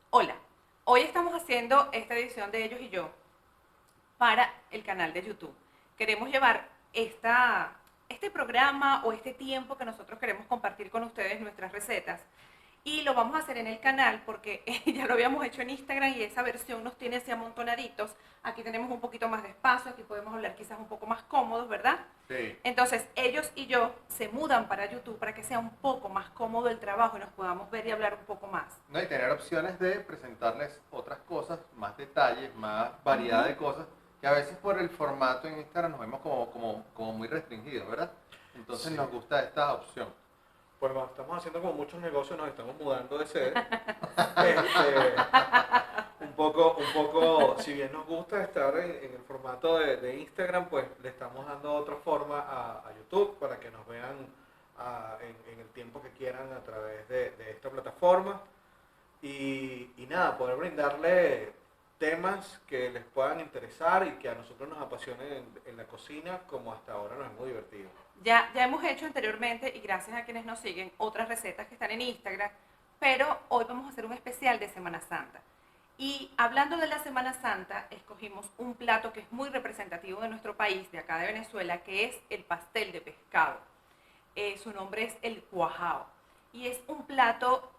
Hola, hoy estamos haciendo esta edición de Ellos y yo para el canal de YouTube. Queremos llevar este programa o este tiempo que nosotros queremos compartir con ustedes nuestras recetas y lo vamos a hacer en el canal porque ya lo habíamos hecho en Instagram y esa versión nos tiene así amontonaditos. Aquí tenemos un poquito más de espacio, aquí podemos hablar quizás un poco más cómodos, ¿verdad? Sí. Entonces ellos y yo se mudan para YouTube para que sea un poco más cómodo el trabajo y nos podamos ver y hablar un poco más. No, y tener opciones de presentarles otras cosas, más detalles, más variedad de cosas, que a veces por el formato en Instagram nos vemos como muy restringidos, ¿verdad? Entonces Sí. nos gusta esta opción. Pues bueno, estamos haciendo como muchos negocios, nos estamos mudando de sede. Este, un poco, si bien nos gusta estar en el formato de Instagram, pues le estamos dando otra forma a YouTube para que nos vean en el tiempo que quieran a través de esta plataforma. Y nada, poder brindarle temas que les puedan interesar y que a nosotros nos apasionen en la cocina como hasta ahora nos hemos divertido. Ya hemos hecho anteriormente, y gracias a quienes nos siguen, otras recetas que están en Instagram, pero hoy vamos a hacer un especial de Semana Santa. Y hablando de la Semana Santa, escogimos un plato que es muy representativo de nuestro país, de acá de Venezuela, que es el pastel de pescado. Su nombre es el cuajao. Y es un plato,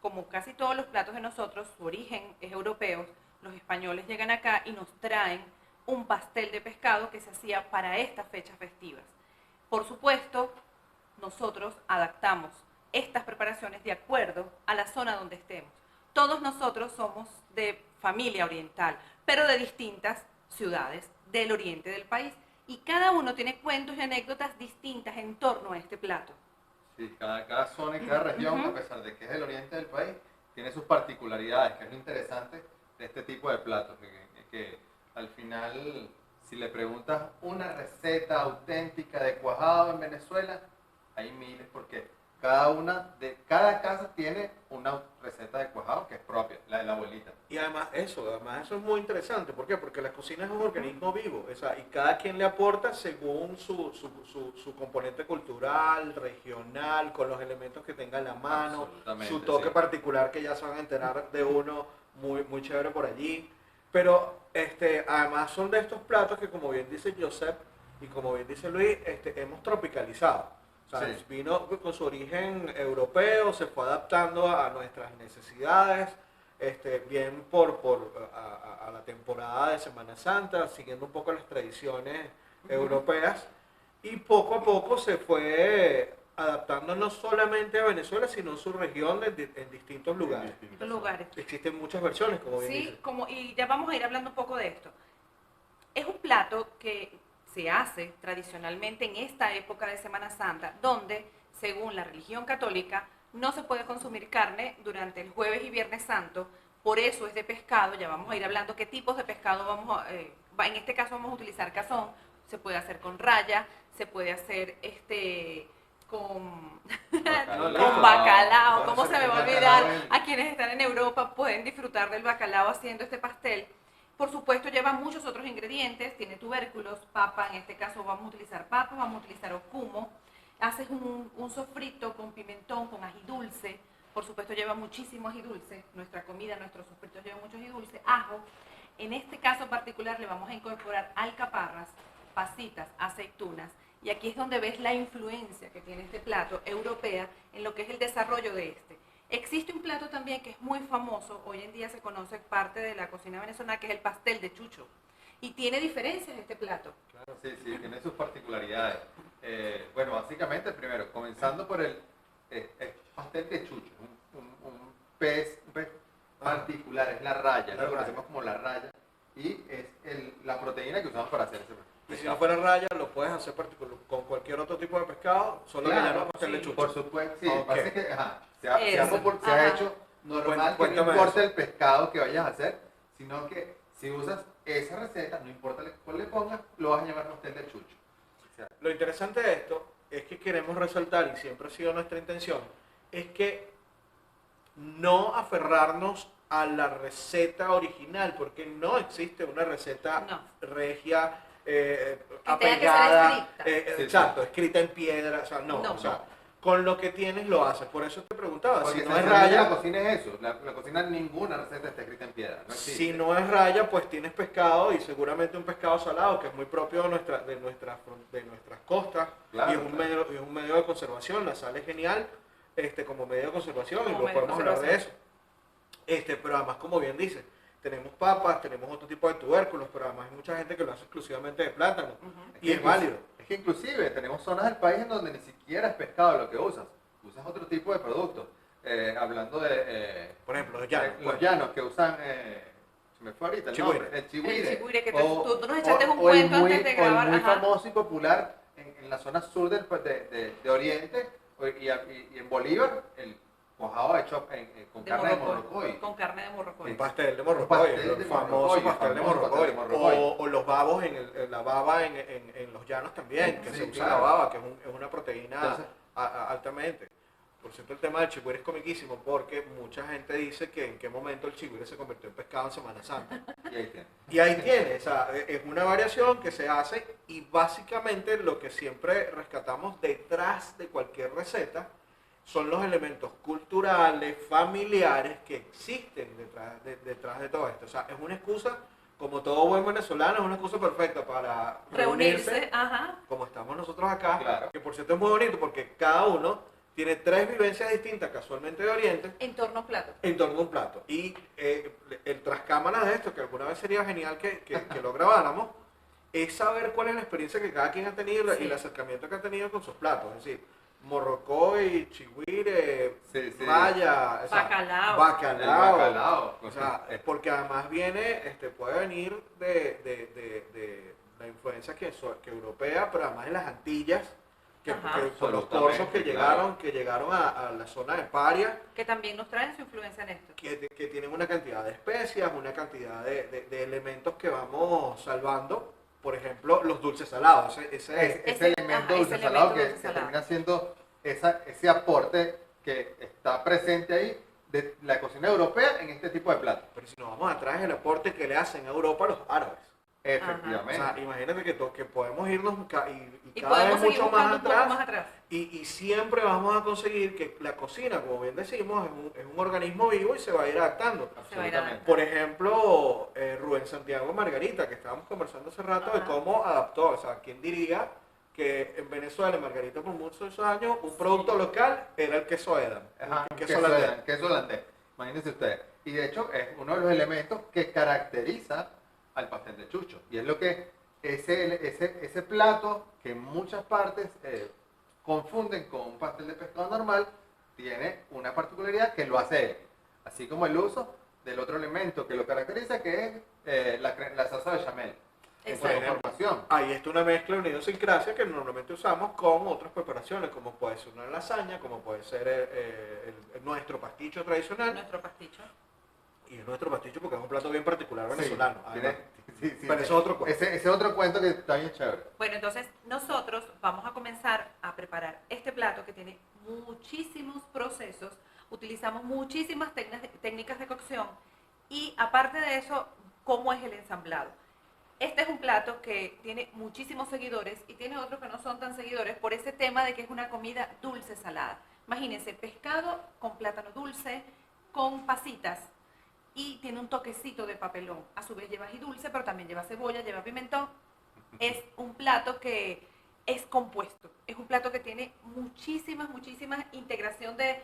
como casi todos los platos de nosotros, su origen es europeo. Los españoles llegan acá y nos traen un pastel de pescado que se hacía para estas fechas festivas. Por supuesto, nosotros adaptamos estas preparaciones de acuerdo a la zona donde estemos. Todos nosotros somos de familia oriental, pero de distintas ciudades del oriente del país. Y cada uno tiene cuentos y anécdotas distintas en torno a este plato. Sí, cada zona y cada región, a pesar de que es el oriente del país, tiene sus particularidades, que es lo interesante de este tipo de platos, que al final, si le preguntas una receta auténtica de cuajado en Venezuela, hay miles, porque cada casa tiene una receta de cuajado que es propia, la de la abuelita. Y además eso es muy interesante. ¿Por qué? Porque la cocina es un organismo vivo, o sea, y cada quien le aporta según su componente cultural, regional, con los elementos que tenga a la mano, su Absolutamente, toque sí. particular que ya se van a enterar de uno muy, muy chévere por allí. Pero además son de estos platos que, como bien dice Joseph y como bien dice Luis, hemos tropicalizado. O sea, Sí. vino con su origen europeo, se fue adaptando a nuestras necesidades, bien a la temporada de Semana Santa, siguiendo un poco las tradiciones europeas, y poco a poco se fue adaptando no solamente a Venezuela, sino en su región en distintos lugares. Estos lugares. Existen muchas versiones, como bien Sí, dice. y ya vamos a ir hablando un poco de esto. Es un plato que se hace tradicionalmente en esta época de Semana Santa, donde, según la religión católica, no se puede consumir carne durante el jueves y viernes santo, por eso es de pescado. Ya vamos a ir hablando qué tipos de pescado en este caso vamos a utilizar cazón, se puede hacer con raya, se puede hacer con, con bacalao. ¿Cómo se me va a olvidar? A quienes están en Europa pueden disfrutar del bacalao haciendo este pastel. Por supuesto lleva muchos otros ingredientes, tiene tubérculos, papa, en este caso vamos a utilizar papa, vamos a utilizar ocumo, haces un sofrito con pimentón, con ají dulce, por supuesto lleva muchísimo ají dulce, nuestra comida, nuestros sofritos llevan mucho ají dulce, ajo. En este caso particular le vamos a incorporar alcaparras, pasitas, aceitunas, y aquí es donde ves la influencia que tiene este plato europea en lo que es el desarrollo de este. Existe un plato también que es muy famoso, hoy en día se conoce parte de la cocina venezolana, que es el pastel de chucho. Y tiene diferencias este plato. Sí, sí, tiene sus particularidades. Bueno, básicamente, primero, comenzando por el pastel de chucho, un pez particular, es la raya, La lo raya. conocemos como la raya, y es la proteína que usamos para hacer ese Y si no pescado. fuera raya, lo puedes hacer con cualquier otro tipo de pescado, solo que ya no es pastel de sí. chucho. Por supuesto, sí, Ok. pasa que Eso, se ha ajá. hecho normal que no Cuéntame importa eso. el pescado que vayas a hacer, sino que si usas esa receta, no importa cuál le pongas, lo vas a llamar pastel de chucho. O sea, Lo interesante de esto es que queremos resaltar, y siempre ha sido nuestra intención, es que no aferrarnos a la receta original, porque no existe una receta No. regia, Que tenga que ser apegada, estricta. sí, exacto, sí. escrita en piedra, o sea, No. o sea, con lo que tienes lo haces. Por eso te preguntaba, Porque si no es esencialmente la raya, cocina es eso. La cocina, ninguna receta está escrita en piedra. No existe. si no es raya, pues tienes pescado y seguramente un pescado salado, que es muy propio de nuestras costas, Claro, y es un medio de conservación. La sal es genial como medio de conservación Como y lo medio de podemos hablar de eso. conservación. Pero además, como bien dice, tenemos papas, tenemos otro tipo de tubérculos, pero además hay mucha gente que lo hace exclusivamente de plátano. Ujú. Y es válido. Es que inclusive tenemos zonas del país en donde ni siquiera es pescado lo que usas. Usas otro tipo de productos. Hablando de Por ejemplo, los llanos. los llanos que usan, se me fue ahorita el Chigüire. nombre, el chigüire. El chigüire, que O- tú nos echaste un o el cuento antes de o el grabar. muy Ajá. famoso y popular en la zona sur de Oriente y en Bolívar, el cuajado hecho con De carne de morrocoy, morrocoy. con carne de morrocoy. Un pastel de Un morrocoy, pastel el de famoso morrocoy, pastel de famoso morrocoy. pastel de morrocoy. O los babos la baba en los llanos también, que Sí, se usa claro. la baba, que es una proteína Entonces- altamente. Por cierto, el tema del chigüire es comiquísimo porque mucha gente dice que en qué momento el chigüire se convirtió en pescado en Semana Santa. Y ahí tiene. Y ahí tiene, o sea, es una variación que se hace y básicamente lo que siempre rescatamos detrás de cualquier receta son los elementos culturales, familiares que existen detrás de todo esto. O sea, es una excusa, como todo buen venezolano, es una excusa perfecta para Reunirse, ajá. como estamos nosotros acá, Claro. que por cierto es muy bonito porque cada uno tiene 3 vivencias distintas, casualmente de Oriente, En torno a plato. en torno a un plato. Y el tras cámaras de esto, que alguna vez sería genial que lo grabáramos, es saber cuál es la experiencia que cada quien ha tenido y Sí. el acercamiento que ha tenido con sus platos. Es decir, morrocoy, chigüire, Sí, sí. raya, o sea, Bacalao. El bacalao. bacalao. O sea, porque además puede venir de la influencia que europea, pero además en las Antillas, que Ajá. con los Absolutamente, corsos que claro. llegaron a la zona de Paria, Que también nos traen su influencia en esto. que tienen una cantidad de especias, una cantidad de elementos que vamos salvando. Por ejemplo, los dulces salados. Ese Ese- elemento ajá, dulce ese salado elemento que, dulce que salado. termina siendo ese aporte que está presente ahí de la cocina europea en este tipo de platos. Pero si nos vamos atrás, el aporte que le hacen a Europa los árabes. O Efectivamente. sea, imagínate que podemos irnos y Y cada podemos vez seguir mucho más buscando un poco atrás. más atrás. Y siempre vamos a conseguir que la cocina, como bien decimos, es un organismo vivo y se va a ir adaptando. Se va a ir Absolutamente. Por ejemplo, Rubén Santiago Margarita, que estábamos conversando hace rato de Ajá. cómo adaptó, o sea, ¿quién diría que en Venezuela, en Margarita por muchos años, un producto local era el queso Edam? Ajá, el queso holandés. queso holandés. Imagínense ustedes. Y de hecho es uno de los elementos que caracteriza al pastel de chucho. Y es lo que ese plato que en muchas partes confunden con un pastel de pescado normal, tiene una particularidad que lo hace él. Así como el uso del otro elemento que lo caracteriza, que es la salsa bechamel. Esa Exacto. información. Ahí está una mezcla, una idiosincrasia que normalmente usamos con otras preparaciones, como puede ser una lasaña, como puede ser nuestro pasticho tradicional. Nuestro pasticho. Y es nuestro pasticho porque es un plato bien particular Sí, venezolano. tiene- además. sí, Pero ese es otro cuento. Ese otro cuento que está bien chévere. Bueno, entonces nosotros vamos a comenzar a preparar este plato que tiene muchísimos procesos, utilizamos muchísimas técnicas de cocción y aparte de eso, ¿cómo es el ensamblado? Este es un plato que tiene muchísimos seguidores y tiene otros que no son tan seguidores por ese tema de que es una comida dulce salada. Imagínense, pescado con plátano dulce, con pasitas y tiene un toquecito de papelón. A su vez lleva ají dulce, pero también lleva cebolla, lleva pimentón. Es un plato que es compuesto. Es un plato que tiene muchísimas integración de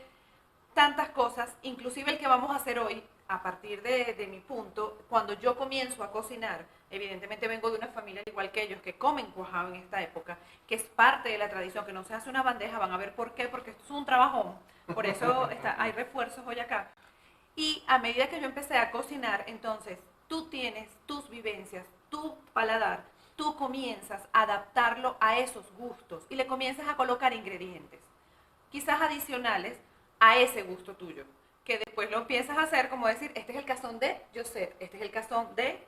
tantas cosas, inclusive el que vamos a hacer hoy, a partir de mi punto, cuando yo comienzo a cocinar, evidentemente vengo de una familia igual que ellos, que comen cuajado en esta época, que es parte de la tradición, que no se hace una bandeja, van a ver por qué, porque esto es un trabajón, por eso hay refuerzos hoy acá. Y a medida que yo empecé a cocinar, entonces tú tienes tus vivencias, tu paladar, tú comienzas a adaptarlo a esos gustos y le comienzas a colocar ingredientes, quizás adicionales a ese gusto tuyo, que después lo empiezas a hacer como decir, este es el cazón de José, este es el cazón de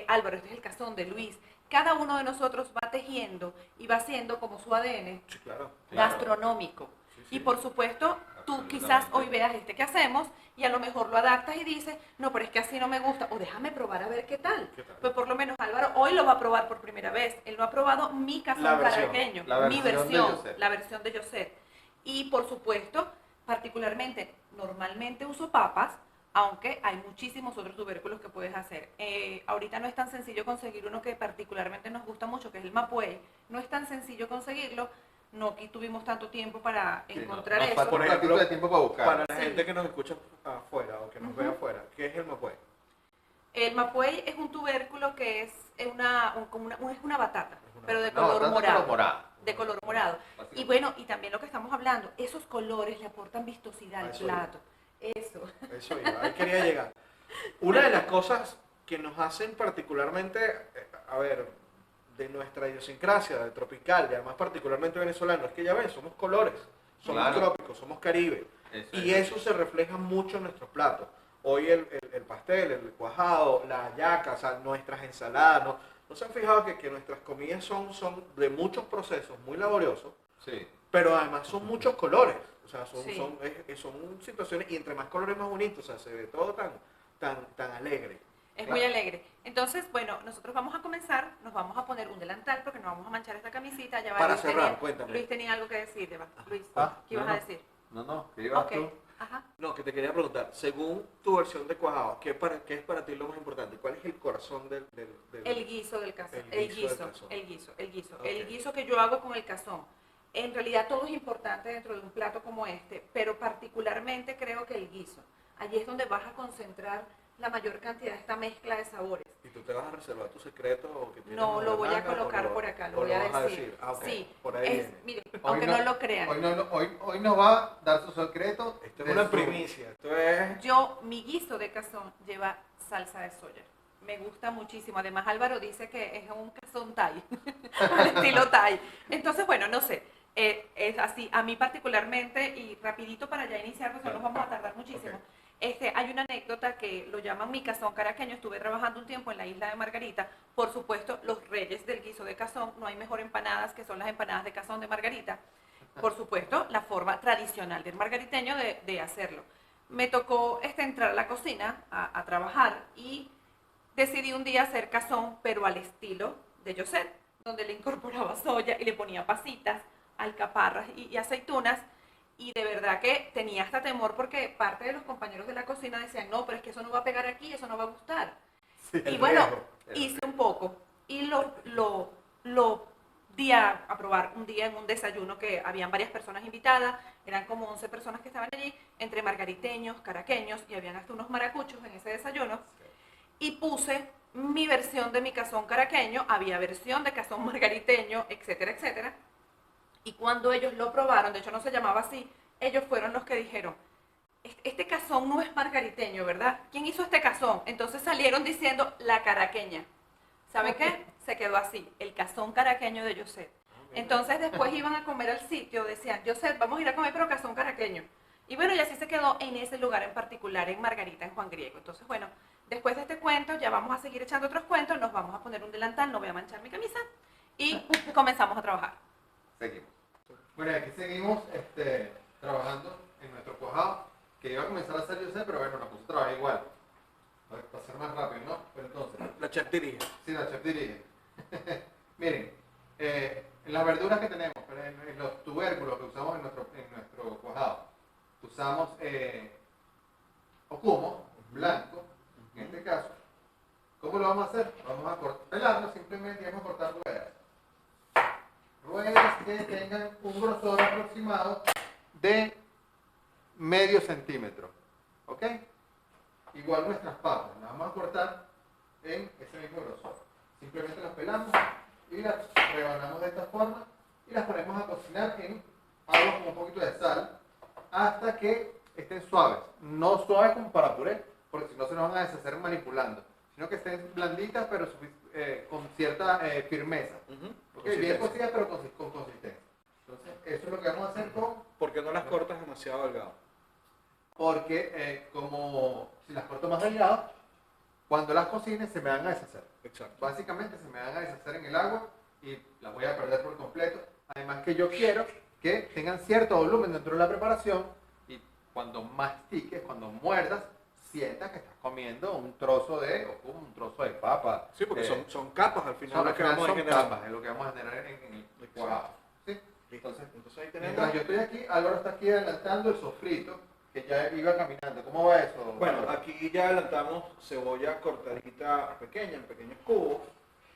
Álvaro, este es el cazón de Luis. Cada uno de nosotros va tejiendo y va haciendo como su ADN Sí, claro. gastronómico. Sí, sí. Y por supuesto, tú quizás hoy veas este que hacemos y a lo mejor lo adaptas y dices, no, pero es que así no me gusta, o déjame probar a ver qué tal. ¿Qué tal? Pues por lo menos Álvaro hoy lo va a probar por primera vez. Él no ha probado mi cazón La versión, caraqueño, la mi versión de versión, José. la versión de José. Y por supuesto, particularmente, normalmente uso papas, aunque hay muchísimos otros tubérculos que puedes hacer. Ahorita no es tan sencillo conseguir uno que particularmente nos gusta mucho, que es el mapuey. No es tan sencillo conseguirlo. No aquí tuvimos tanto tiempo para Sí, encontrar nos eso. falta un ratito de tiempo para buscar. Para la Sí. gente que nos escucha afuera o que nos ve afuera, ¿qué es el mapuey? El mapuey es un tubérculo que es es una batata, Es una pero de No, color tanto morado. como morado. De color morado. Y Básicamente. bueno, y también lo que estamos hablando, esos colores le aportan vistosidad al Eso plato. Eso. Eso iba, ahí quería llegar. Una de las cosas que nos hacen particularmente, a ver, de nuestra idiosincrasia, de tropical, y además particularmente venezolano, es que ya ven, somos colores, somos Claro. trópicos, somos Caribe, y eso se refleja mucho en nuestros platos. Hoy el pastel, el cuajado, la hallaca, o sea, nuestras ensaladas, ¿no se han fijado que nuestras comidas son de muchos procesos muy laboriosos, Sí. pero además son muchos colores? O sea, Sí. son situaciones, y entre más colores más bonitos, o sea, se ve todo tan alegre. Es Claro. muy alegre. Entonces, bueno, nosotros vamos a comenzar, nos vamos a poner un delantal porque no vamos a manchar esta camisita. Ya va, Para Luis cerrar, tenía, cuéntame. Luis tenía algo que decir, Deba. Luis, ¿qué ibas no, a decir? No, ¿qué ibas Ok, tú? ajá. No, que te quería preguntar, según tu versión de cuajado, ¿qué es para ti lo más importante? ¿Cuál es el corazón del El guiso del cazón. El El guiso del guiso, cazón. el guiso, el guiso. Ok. El guiso que yo hago con el cazón. En realidad todo es importante dentro de un plato como este, pero particularmente creo que el guiso. Allí es donde vas a concentrar la mayor cantidad de esta mezcla de sabores. ¿Y tú te vas a reservar tu secreto o que tienes No, bajo lo la voy a manga, colocar o lo- por acá, lo o voy a vas decir. Ah, ok, Sí, por ahí viene. mire, Hoy aunque no lo crean. Hoy nos va a dar su secreto. Esto es de una su- primicia, esto es... Mi guiso de cazón lleva salsa de soya. Me gusta muchísimo. Además, Álvaro dice que es un cazón Thai, al estilo Thai. Entonces, bueno, no sé. Es así. A mí particularmente, y rapidito para ya iniciar, porque no nos vamos a tardar muchísimo. Ok. Hay una anécdota que lo llaman mi cazón caraqueño. Estuve trabajando un tiempo en la isla de Margarita. Por supuesto, los reyes del guiso de cazón. No hay mejor empanadas que son las empanadas de cazón de Margarita. Por supuesto, la forma tradicional del margariteño de hacerlo. Me tocó entrar a la cocina a trabajar y decidí un día hacer cazón, pero al estilo de Josette, donde le incorporaba soya y le ponía pasitas, alcaparras y aceitunas. Y de verdad que tenía hasta temor porque parte de los compañeros de la cocina decían, no, pero es que eso no va a pegar aquí, eso no va a gustar. Sí, Y el bueno, riesgo. hice un poco y lo di a probar un día en un desayuno que habían varias personas invitadas, eran como 11 personas que estaban allí, entre margariteños, caraqueños, y habían hasta unos maracuchos en ese desayuno. Y puse mi versión de mi cazón caraqueño, había versión de cazón margariteño, etcétera, etcétera. Y cuando ellos lo probaron, de hecho no se llamaba así, ellos fueron los que dijeron, este cazón no es margariteño, ¿verdad? ¿Quién hizo este cazón? Entonces salieron diciendo la caraqueña. ¿Sabe qué? Se quedó así, el cazón caraqueño de Josette. Entonces después iban a comer al sitio, decían, Josette, vamos a ir a comer pero cazón caraqueño. Y bueno, y así se quedó en ese lugar en particular, en Margarita, en Juan Griego. Entonces, bueno, después de este cuento, ya vamos a seguir echando otros cuentos, nos vamos a poner un delantal, no voy a manchar mi camisa, y comenzamos a trabajar. Seguimos. Bueno, aquí seguimos trabajando en nuestro cuajado, que iba a comenzar a hacer yo sé, pero bueno, nos puso a trabajar igual. Para ser más rápido, ¿no? Pero entonces, La chef dirige. sí, la chef dirige. Miren, en las verduras que tenemos, pero en los tubérculos que usamos en nuestro cuajado, usamos ocumo blanco, en este caso. ¿Cómo lo vamos a hacer? Vamos a pelarlo simplemente y vamos a cortar ruedas. Ruedas que tengan un grosor aproximado de medio centímetro. ¿Ok? Igual nuestras papas, las vamos a cortar en ese mismo grosor. Simplemente las pelamos y las rebanamos de esta forma y las ponemos a cocinar en agua con un poquito de sal hasta que estén suaves. No suaves como para puré, porque si no se nos van a deshacer manipulando, sino que estén blanditas pero con cierta firmeza. ¿Ok? Bien cocidas pero con consistencia. Entonces, eso es lo que vamos a hacer con... ¿Por qué no las cortas demasiado delgado? Porque como si las corto más delgado, cuando las cocine se me van a deshacer. Exacto. Básicamente se me van a deshacer en el agua y las voy a perder por completo. Además que yo quiero que tengan cierto volumen dentro de la preparación y cuando mastiques, cuando muerdas, sientas que estás comiendo un trozo de un trozo de papa. Sí, porque son capas al final Son, lo al que final vamos a son generar. capas, es lo que vamos a generar en el cuajado. ¿Sí? Listo. Entonces ahí tenemos... Mientras yo estoy aquí, Álvaro está aquí adelantando el sofrito, que ya iba caminando. ¿Cómo va eso? Bueno, Álvaro? aquí ya adelantamos cebolla cortadita pequeña, en pequeños cubos,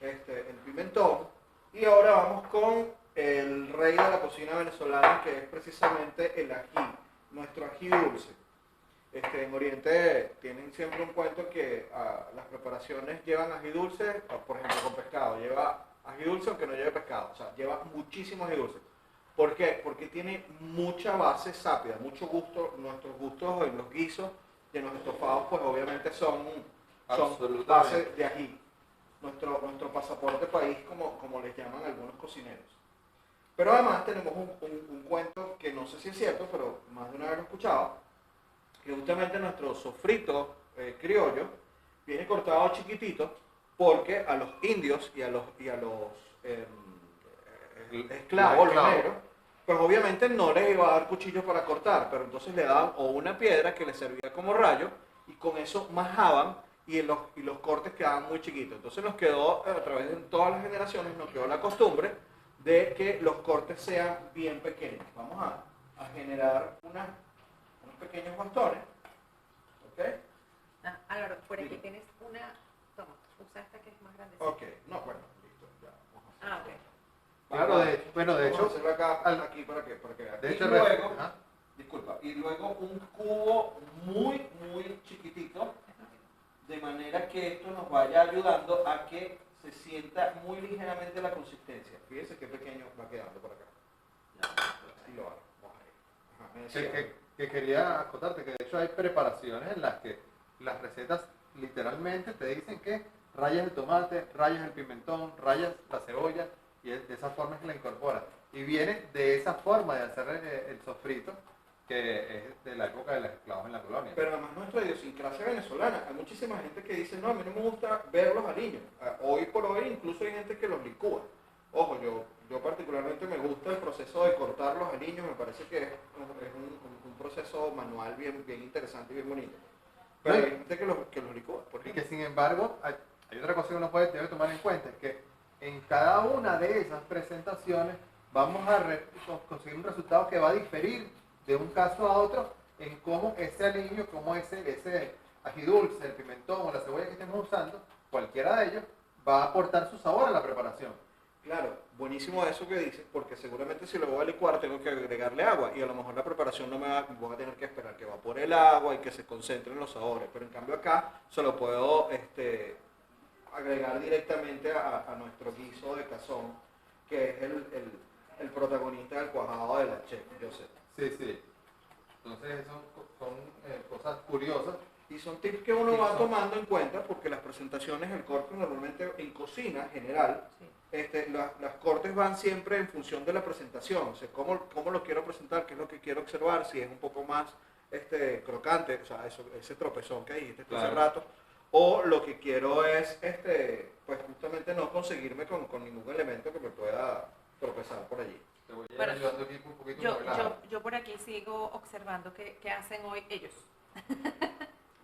el pimentón, y ahora vamos con el rey de la cocina venezolana, que es precisamente el ají, nuestro ají dulce. En Oriente tienen siempre un cuento que las preparaciones llevan ají dulce, por ejemplo con pescado, lleva ají dulce aunque no lleve pescado, o sea, lleva muchísimo ají dulce. ¿Por qué? Porque tiene mucha base sápida, mucho gusto. Nuestros gustos en los guisos de los estofados, pues obviamente son base de ají. Nuestro pasaporte país, como les llaman algunos cocineros. Pero además tenemos un cuento que no sé si es cierto, pero más de una vez lo he escuchado, que justamente nuestro sofrito criollo viene cortado chiquitito porque a los indios y a los esclavos, los negros, pues obviamente no les iba a dar cuchillos para cortar, pero entonces le daban o una piedra que les servía como rayo y con eso majaban y los cortes quedaban muy chiquitos. Entonces nos quedó, a través de todas las generaciones, nos quedó la costumbre de que los cortes sean bien pequeños. Vamos a generar unos pequeños bastones. ¿Ok? Álvaro, por aquí Sí. tienes una... Toma, usa esta que es más grande. Ok, no, bueno, listo, ya. Vamos a hacer. Claro, de Vamos a hecho, hacerlo acá, aquí para que vean. de Y hecho, luego, ajá. disculpa, y luego un cubo muy, muy chiquitito, de manera que esto nos vaya ayudando a que se sienta muy ligeramente la consistencia. Fíjense qué pequeño va quedando por acá. Así lo hago. Vamos a ir. Ajá, me decía. que quería acotarte que de hecho hay preparaciones en las que las recetas literalmente te dicen que rayas el tomate, rayas el pimentón, rayas la cebolla y de esa forma es que la incorporas. Y viene de esa forma de hacer el sofrito que es de la época de los esclavos en la colonia. Pero además nuestra idiosincrasia venezolana, hay muchísima gente que dice, no, a mí no me gusta ver los aliños. Hoy por hoy incluso hay gente que los licúa. Ojo, yo particularmente me gusta el proceso de cortar los aliños, me parece que es un proceso manual bien interesante y bien bonito. Pero hay gente que los licúa, por Y ejemplo. que sin embargo, hay otra cosa que uno debe tomar en cuenta, es que en cada una de esas presentaciones vamos a conseguir un resultado que va a diferir de un caso a otro en cómo ese aliño, cómo ese ají dulce, el pimentón o la cebolla que estemos usando, cualquiera de ellos, va a aportar su sabor a la preparación. Claro, buenísimo eso que dices, porque seguramente si lo voy a licuar tengo que agregarle agua y a lo mejor la preparación no voy a tener que esperar que evapore el agua y que se concentren los sabores, pero en cambio acá se lo puedo agregar directamente a nuestro guiso de cazón, que es el protagonista del cuajado de la chef, yo sé. Sí, sí. Entonces son cosas curiosas. Y son tips que uno va tomando en cuenta porque las presentaciones, el corte normalmente en cocina general, Sí. las cortes van siempre en función de la presentación, o sea, cómo lo quiero presentar, qué es lo que quiero observar, si es un poco más crocante, o sea, ese tropezón que dijiste tú hace Claro. rato, o lo que quiero es pues justamente no conseguirme con ningún elemento que me pueda tropezar por allí. Te voy a ir Bueno, ayudando aquí un poquito Yo, por el lado. yo por aquí sigo observando qué hacen hoy ellos.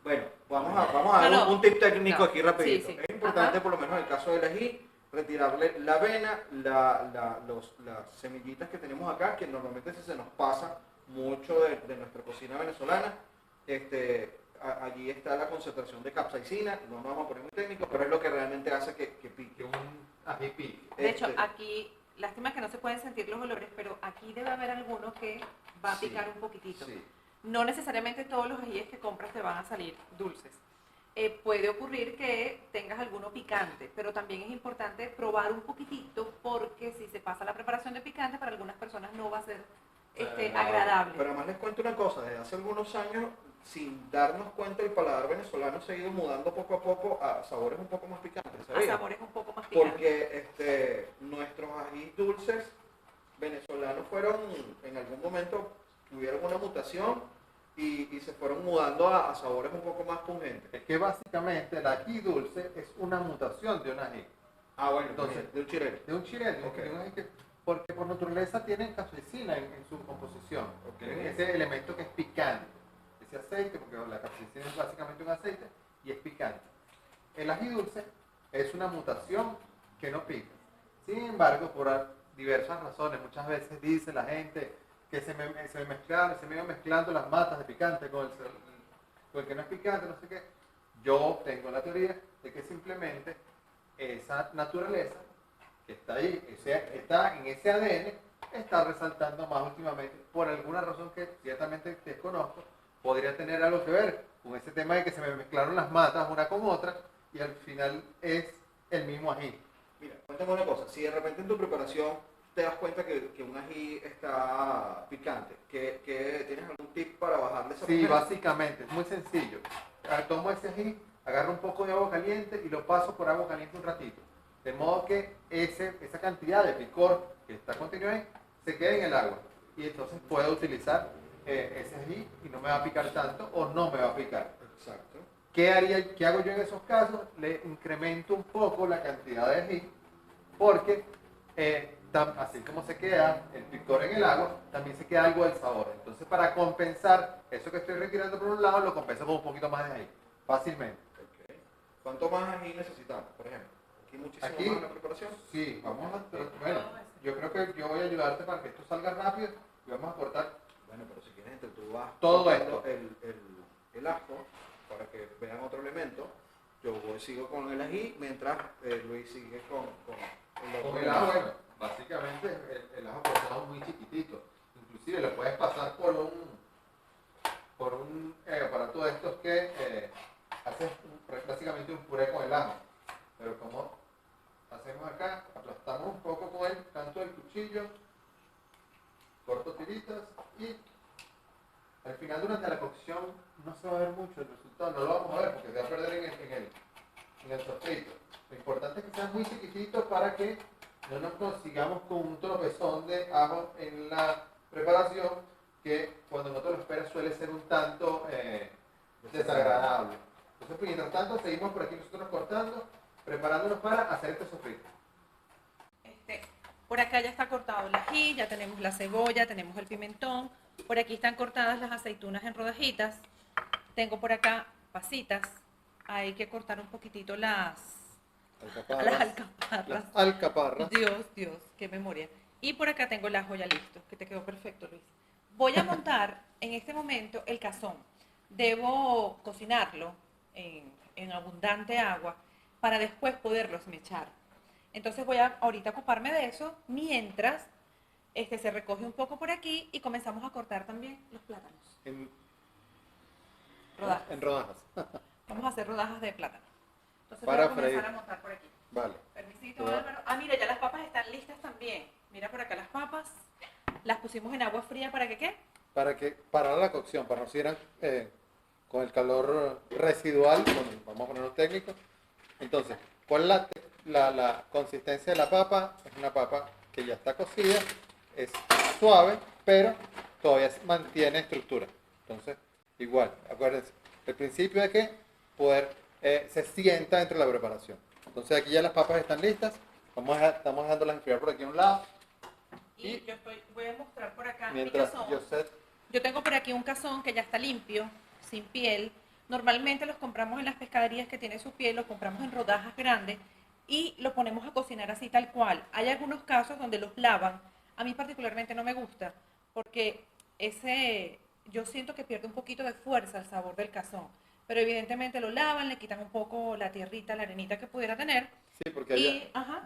Bueno, vamos a dar No, un tip técnico no, aquí rapidito. sí, sí. Es importante, Ajá. por lo menos en el caso del ají, retirarle la avena, las semillitas que tenemos acá, que normalmente se nos pasa mucho de nuestra cocina venezolana. Allí está la concentración de capsaicina, no nos vamos a poner muy técnico, pero es lo que realmente hace que pique. Que un ají pique. De hecho, aquí, lástima que no se pueden sentir los olores, pero aquí debe haber alguno que va a Sí, picar un poquitito. Sí. No necesariamente todos los ajíes que compras te van a salir dulces. Puede ocurrir que tengas alguno picante, pero también es importante probar un poquitito porque si se pasa la preparación de picante, para algunas personas no va a ser agradable. Pero además les cuento una cosa, desde hace algunos años, sin darnos cuenta, el paladar venezolano se ha ido mudando poco a poco a sabores un poco más picantes, A ¿sabías? sabores un poco más picantes. Porque nuestros ají dulces venezolanos en algún momento tuvieron una mutación y se fueron mudando a sabores un poco más pungentes. Es que básicamente el ají dulce es una mutación de un ají. Ah, bueno, Entonces, de un chirel. De un chileno, Ok. de un ají porque por naturaleza tienen capsaicina en su composición. Ok. Tienen ese elemento que es picante. Ese aceite, porque la capsaicina es básicamente un aceite y es picante. El ají dulce es una mutación que no pica. Sin embargo, por diversas razones. Muchas veces dice la gente que se me iban mezclando las matas de picante con el que no es picante, no sé qué. Yo tengo la teoría de que simplemente esa naturaleza que está ahí, está en ese ADN, está resaltando más últimamente, por alguna razón que ciertamente desconozco, podría tener algo que ver con ese tema de que se me mezclaron las matas una con otra y al final es el mismo ají. Mira, cuéntame una cosa, si de repente en tu preparación te das cuenta que un ají está picante, ¿tienes algún tip para bajarle esa Sí, picante? básicamente, es muy sencillo. Tomo ese ají, agarro un poco de agua caliente y lo paso por agua caliente un ratito. De modo que esa cantidad de picor que está contenido ahí se quede en el agua. Y entonces puedo utilizar ese ají y no me va a picar tanto o no me va a picar. Exacto. ¿Qué hago yo en esos casos? Le incremento un poco la cantidad de ají porque así como se queda el picor en el agua, también se queda algo del sabor. Entonces, para compensar eso que estoy retirando por un lado, lo compenso con un poquito más de ají, fácilmente. Okay. ¿Cuánto más ají necesitamos, por ejemplo? Aquí muchísimo más en la preparación. Sí, bueno, yo creo que yo voy a ayudarte para que esto salga rápido y vamos a cortar. Bueno, pero si quieres, entre tú vas Todo cortando esto. el ajo para que vean otro elemento. Yo sigo con el ají mientras Luis sigue con el otro Con el elemento. ajo, bueno, básicamente el ajo cortado muy chiquitito. Inclusive lo puedes pasar por un aparato de estos que haces básicamente un puré con el ajo. Pero como hacemos acá, aplastamos un poco con el canto del cuchillo, corto tiritas y al final durante la cocción no se va a ver mucho el resultado, no lo vamos a ver porque se va a perder en el sofrito. Lo importante es que sea muy chiquitito para que no nos consigamos con un tropezón de ajo en la preparación que cuando no te lo esperas suele ser un tanto desagradable. Entonces, pues, mientras tanto, seguimos por aquí nosotros cortando, preparándonos para hacer este sofrito. Por acá ya está cortado el ají, ya tenemos la cebolla, tenemos el pimentón. Por aquí están cortadas las aceitunas en rodajitas. Tengo por acá pasitas. Hay que cortar un poquitito las alcaparras. Las alcaparras. Dios, qué memoria. Y por acá tengo el ajo ya listo, que te quedó perfecto, Luis. Voy a montar en este momento el cazón. Debo cocinarlo en abundante agua para después poderlo esmechar. Entonces voy a ahorita ocuparme de eso mientras se recoge un poco por aquí y comenzamos a cortar también los plátanos. Rodajas. En rodajas. Vamos a hacer rodajas de plátano. Entonces Para voy a comenzar freír. a montar por aquí. Vale. Permisito, Álvaro. Ah, mira, ya las papas están listas también. Mira por acá las papas. Las pusimos en agua fría para que ¿qué? Para que para la cocción, para no siguieran con el calor residual, vamos a ponerlo técnico. Entonces, ¿cuál es la consistencia de la papa? Es una papa que ya está cocida, es suave, pero todavía mantiene estructura. Entonces, igual, acuérdense, el principio de que se sienta dentro de la preparación. Entonces aquí ya las papas están listas, estamos dejándolas enfriar por aquí a un lado. Y voy a mostrar por acá Mientras mi cazón. yo Tengo por aquí un cazón que ya está limpio, sin piel. Normalmente los compramos en las pescaderías que tienen su piel, los compramos en rodajas grandes y lo ponemos a cocinar así tal cual. Hay algunos casos donde los lavan. A mí particularmente no me gusta porque yo siento que pierde un poquito de fuerza el sabor del cazón. Pero evidentemente lo lavan, le quitan un poco la tierrita, la arenita que pudiera tener. Sí, porque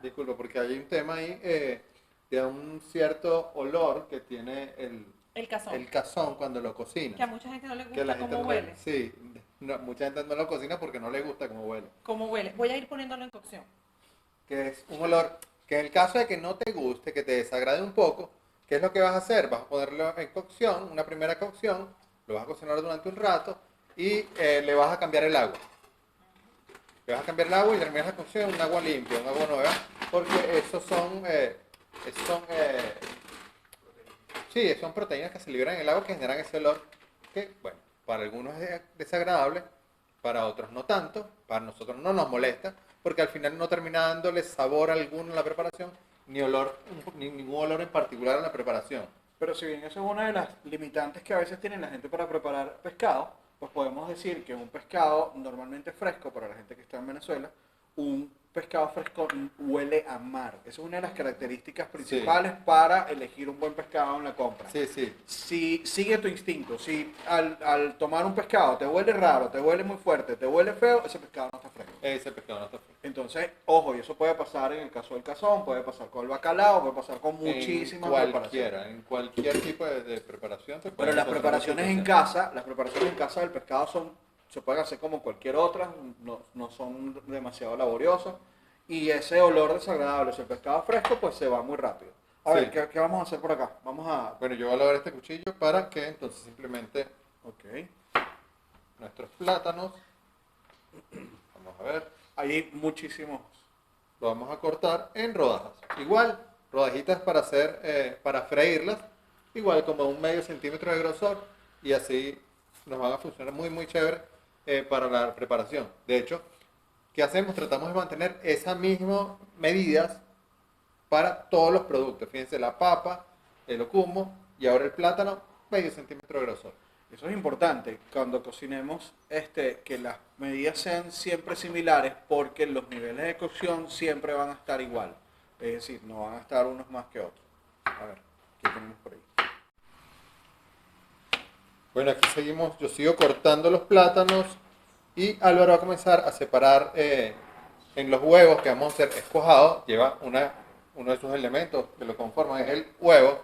disculpa, porque hay un tema ahí de un cierto olor que tiene El cazón. el cazón cuando lo cocinas. Que a mucha gente no le Que la gusta gente cómo huele. Sí, mucha gente no lo cocina porque no le gusta cómo huele. Cómo huele. Voy a ir poniéndolo en cocción. Que es un olor que en el caso de que no te guste, que te desagrade un poco, ¿qué es lo que vas a hacer? Vas a ponerlo en cocción, una primera cocción, lo vas a cocinar durante un rato y le vas a cambiar el agua. Le vas a cambiar el agua y terminas la cocción en un agua limpia, un agua nueva, porque son proteínas que se liberan en el agua que generan ese olor que, bueno, para algunos es desagradable, para otros no tanto, para nosotros no nos molesta, porque al final no termina dándole sabor alguno a la preparación, ni ningún olor en particular a la preparación. Pero si bien eso es una de las limitantes que a veces tiene la gente para preparar pescado, pues podemos decir que un pescado normalmente fresco para la gente que está en Venezuela, un pescado fresco huele a mar. Esa es una de las características principales para elegir un buen pescado en la compra. Sí, sí. Si sigue tu instinto, si al tomar un pescado te huele raro, te huele muy fuerte, te huele feo, ese pescado no está fresco. Ese pescado no está fresco. Entonces, ojo, y eso puede pasar en el caso del cazón, puede pasar con el bacalao, puede pasar con muchísimas preparaciones. En cualquier tipo de preparación. Pero las preparaciones en casa del pescado se pueden hacer como cualquier otra, no son demasiado laboriosas. Y ese olor desagradable, si el pescado fresco, pues se va muy rápido. A ver, ¿qué vamos a hacer por acá? Bueno, yo voy a lavar este cuchillo para que entonces simplemente nuestros plátanos, vamos a ver, hay muchísimos. lo vamos a cortar en rodajas. Igual, rodajitas para freírlas, igual como un medio centímetro de grosor, y así nos van a funcionar muy, muy chévere para la preparación. De hecho, ¿qué hacemos? Tratamos de mantener esas mismas medidas para todos los productos. Fíjense, la papa, el ocumo y ahora el plátano, medio centímetro de grosor. Eso es importante cuando cocinemos, que las medidas sean siempre similares, porque los niveles de cocción siempre van a estar igual. Es decir, no van a estar unos más que otros. A ver, ¿qué tenemos por ahí? Bueno, aquí seguimos, yo sigo cortando los plátanos y Álvaro va a comenzar a separar en los huevos que vamos a hacer escuajado. Lleva uno de sus elementos que lo conforman, es el huevo.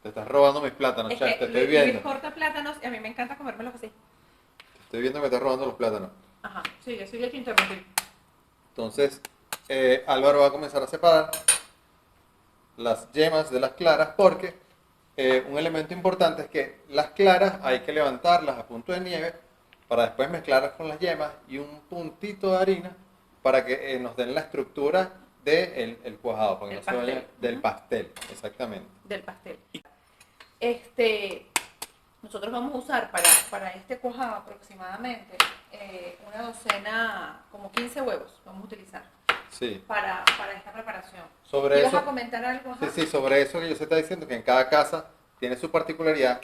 Te estás robando mis plátanos, Es Chas, que te estoy viendo. Luis corta plátanos y a mí me encanta comérmelos así. Te estoy viendo que me estás robando los plátanos. Ajá, sigue que interrumpir. Entonces, Álvaro va a comenzar a separar las yemas de las claras porque un elemento importante es que las claras hay que levantarlas a punto de nieve para después mezclarlas con las yemas y un puntito de harina para que nos den la estructura del cuajado, para que no se vaya del pastel, exactamente. Del pastel. Nosotros vamos a usar para este cuajado aproximadamente una docena, como 15 huevos vamos a utilizar Sí. para esta preparación. Sobre ¿Ibas eso, a comentar algo? Ajá. sí, sobre eso que yo se está diciendo, que en cada casa tiene su particularidad.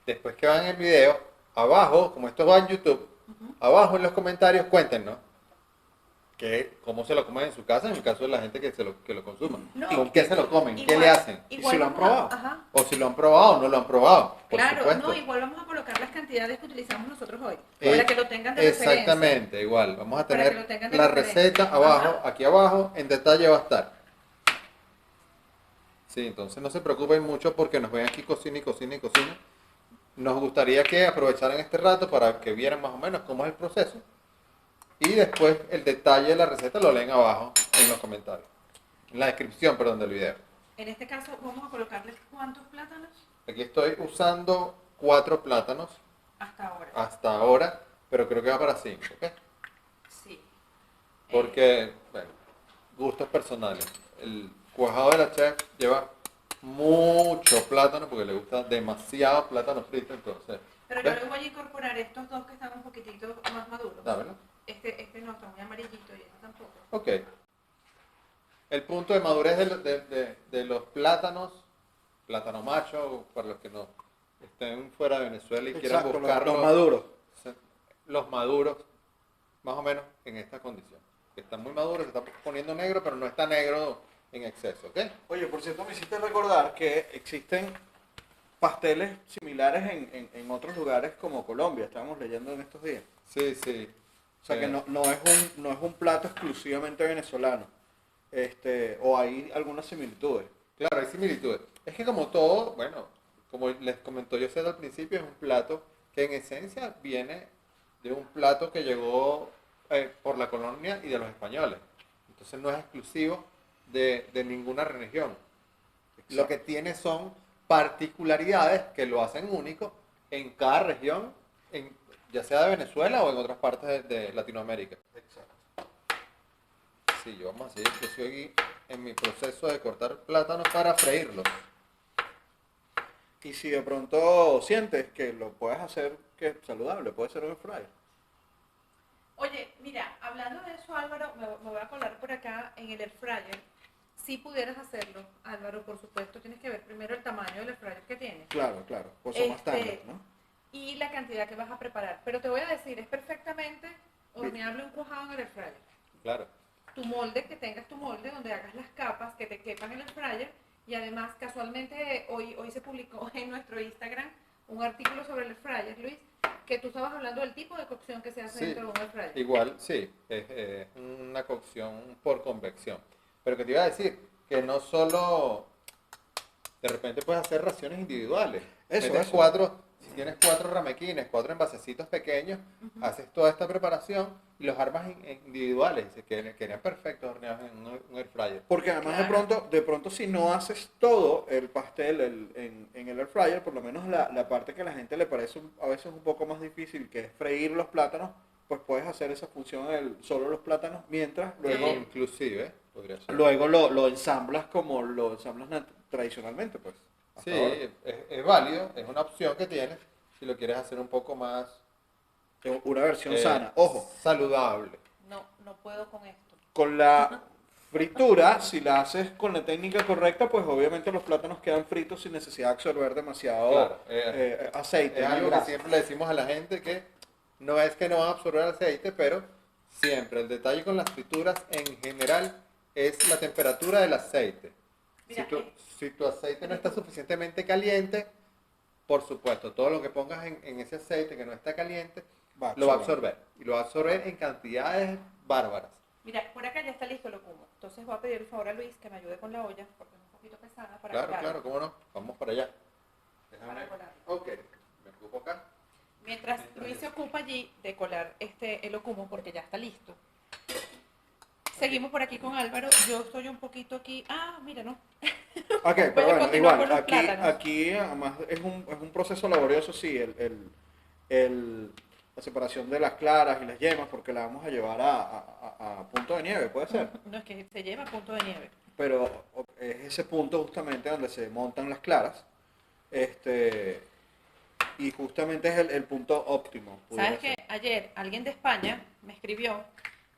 Después que van el video, abajo, como esto va en YouTube, abajo en los comentarios cuéntenos cómo se lo comen en su casa, en el caso de la gente que lo consuma. No, ¿Con qué se lo comen? ¿Qué igual- le hacen? ¿Y si lo han probado? Ajá. O si lo han probado o no lo han probado, por Claro, supuesto. no, igual vamos a colocar las cantidades que utilizamos nosotros hoy, para que lo tengan de referencia. Exactamente, igual. Vamos a Para que lo tener tengan de la referencia. receta abajo, Ajá. aquí abajo, en detalle va a estar. Sí, entonces no se preocupen mucho porque nos ven aquí cocina y cocina y cocina. Nos gustaría que aprovecharan este rato para que vieran más o menos cómo es el proceso. Y después el detalle de la receta lo leen abajo en los comentarios. En la descripción, perdón, del video. En este caso vamos a colocarles cuántos plátanos Aquí estoy usando 4 plátanos hasta ahora. hasta ahora, pero creo que va para 5, ¿ok? Sí. Porque, bueno, gustos personales. El cuajado de la chef lleva mucho plátano porque le gusta demasiado plátano frito, entonces. Pero yo ¿ves? le voy a incorporar estos dos que están un poquitito más maduros. Dámelo. Este no está muy amarillito y este tampoco. Ok. El punto de madurez de los plátanos, plátano macho, para los que no estén fuera de Venezuela y quieran Exacto, buscarlos. los maduros. Los maduros, más o menos en esta condición. Que están muy maduros, se está poniendo negro, pero no está negro en exceso, ¿ok? Oye, por cierto, me hiciste recordar que existen pasteles similares en otros lugares como Colombia, estábamos leyendo en estos días. Sí, sí. O sea que no es un plato exclusivamente venezolano. O hay algunas similitudes. Claro, hay similitudes. Es que como todo, bueno, como les comentó José al principio, es un plato que en esencia viene de un plato que llegó por la colonia y de los españoles. Entonces no es exclusivo de ninguna religión. Lo que tiene son particularidades que lo hacen único en cada región, ya sea de Venezuela o en otras partes de Latinoamérica. Exacto. Sí, yo vamos a seguir, yo estoy aquí en mi proceso de cortar plátanos para freírlos. Y si de pronto sientes que lo puedes hacer que es saludable, puede ser un fryer. Oye, mira, hablando de eso, Álvaro, me voy a colar por acá en el air fryer. Si pudieras hacerlo, Álvaro, por supuesto, tienes que ver primero el tamaño del air fryer que tienes. Claro, pues son más estándar, ¿no? Y la cantidad que vas a preparar. Pero te voy a decir, es perfectamente horneable un cuajado en el air fryer. Claro. tu molde, que tengas tu molde donde hagas las capas que te quepan en el fryer. Y además, casualmente, hoy se publicó en nuestro Instagram un artículo sobre el air fryer, Luis, que tú estabas hablando del tipo de cocción que se hace Sí, dentro de un air fryer. igual, sí, es una cocción por convección. Pero que te iba a decir, que no solo de repente puedes hacer raciones individuales. Eso, Metes eso. si tienes 4 ramequines, 4 envasecitos pequeños, haces toda esta preparación y los armas individuales. Y se quedan perfectos horneados en un air fryer. Porque además Claro. de pronto si no haces todo el pastel en el air fryer, por lo menos la parte que a la gente le parece a veces un poco más difícil, que es freír los plátanos, pues puedes hacer esa función solo los plátanos, mientras luego, Sí. Inclusive, podría ser. luego lo ensamblas como lo ensamblas tradicionalmente, pues. Hasta Sí, ahora. es válido, es una opción que tienes si lo quieres hacer un poco más Una versión sana. Ojo, saludable. No puedo con esto. con la fritura, si la haces con la técnica correcta, pues obviamente los plátanos quedan fritos sin necesidad de absorber demasiado Claro, aceite. es ni algo que grasa. siempre le decimos a la gente que no es que no va a absorber aceite, pero siempre el detalle con las frituras en general es la temperatura del aceite. Mira, Si tu aceite no está suficientemente caliente, por supuesto, todo lo que pongas en ese aceite que no está caliente, lo va a absorber. Y lo va a absorber en cantidades bárbaras. Mira, por acá ya está listo el locumo. Entonces voy a pedir el favor a Luis que me ayude con la olla, porque es un poquito pesada para Claro, colarlo. claro, cómo no. Vamos para allá. Déjame. Para colarlo. Ok, me ocupo acá. Mientras Luis se ocupa allí de colar el locumo, porque ya está listo. Seguimos por aquí con Álvaro. Yo estoy un poquito aquí. Ah, mira, no. Ok, Voy pero a bueno, continuar igual, con los aquí, plátanos. aquí además es un proceso laborioso, sí, la separación de las claras y las yemas, porque la vamos a llevar a punto de nieve, puede ser. No es que se lleva a punto de nieve. Pero es ese punto justamente donde se montan las claras, y justamente es el punto óptimo. pudiera ¿Sabes qué? ser. Ayer alguien de España me escribió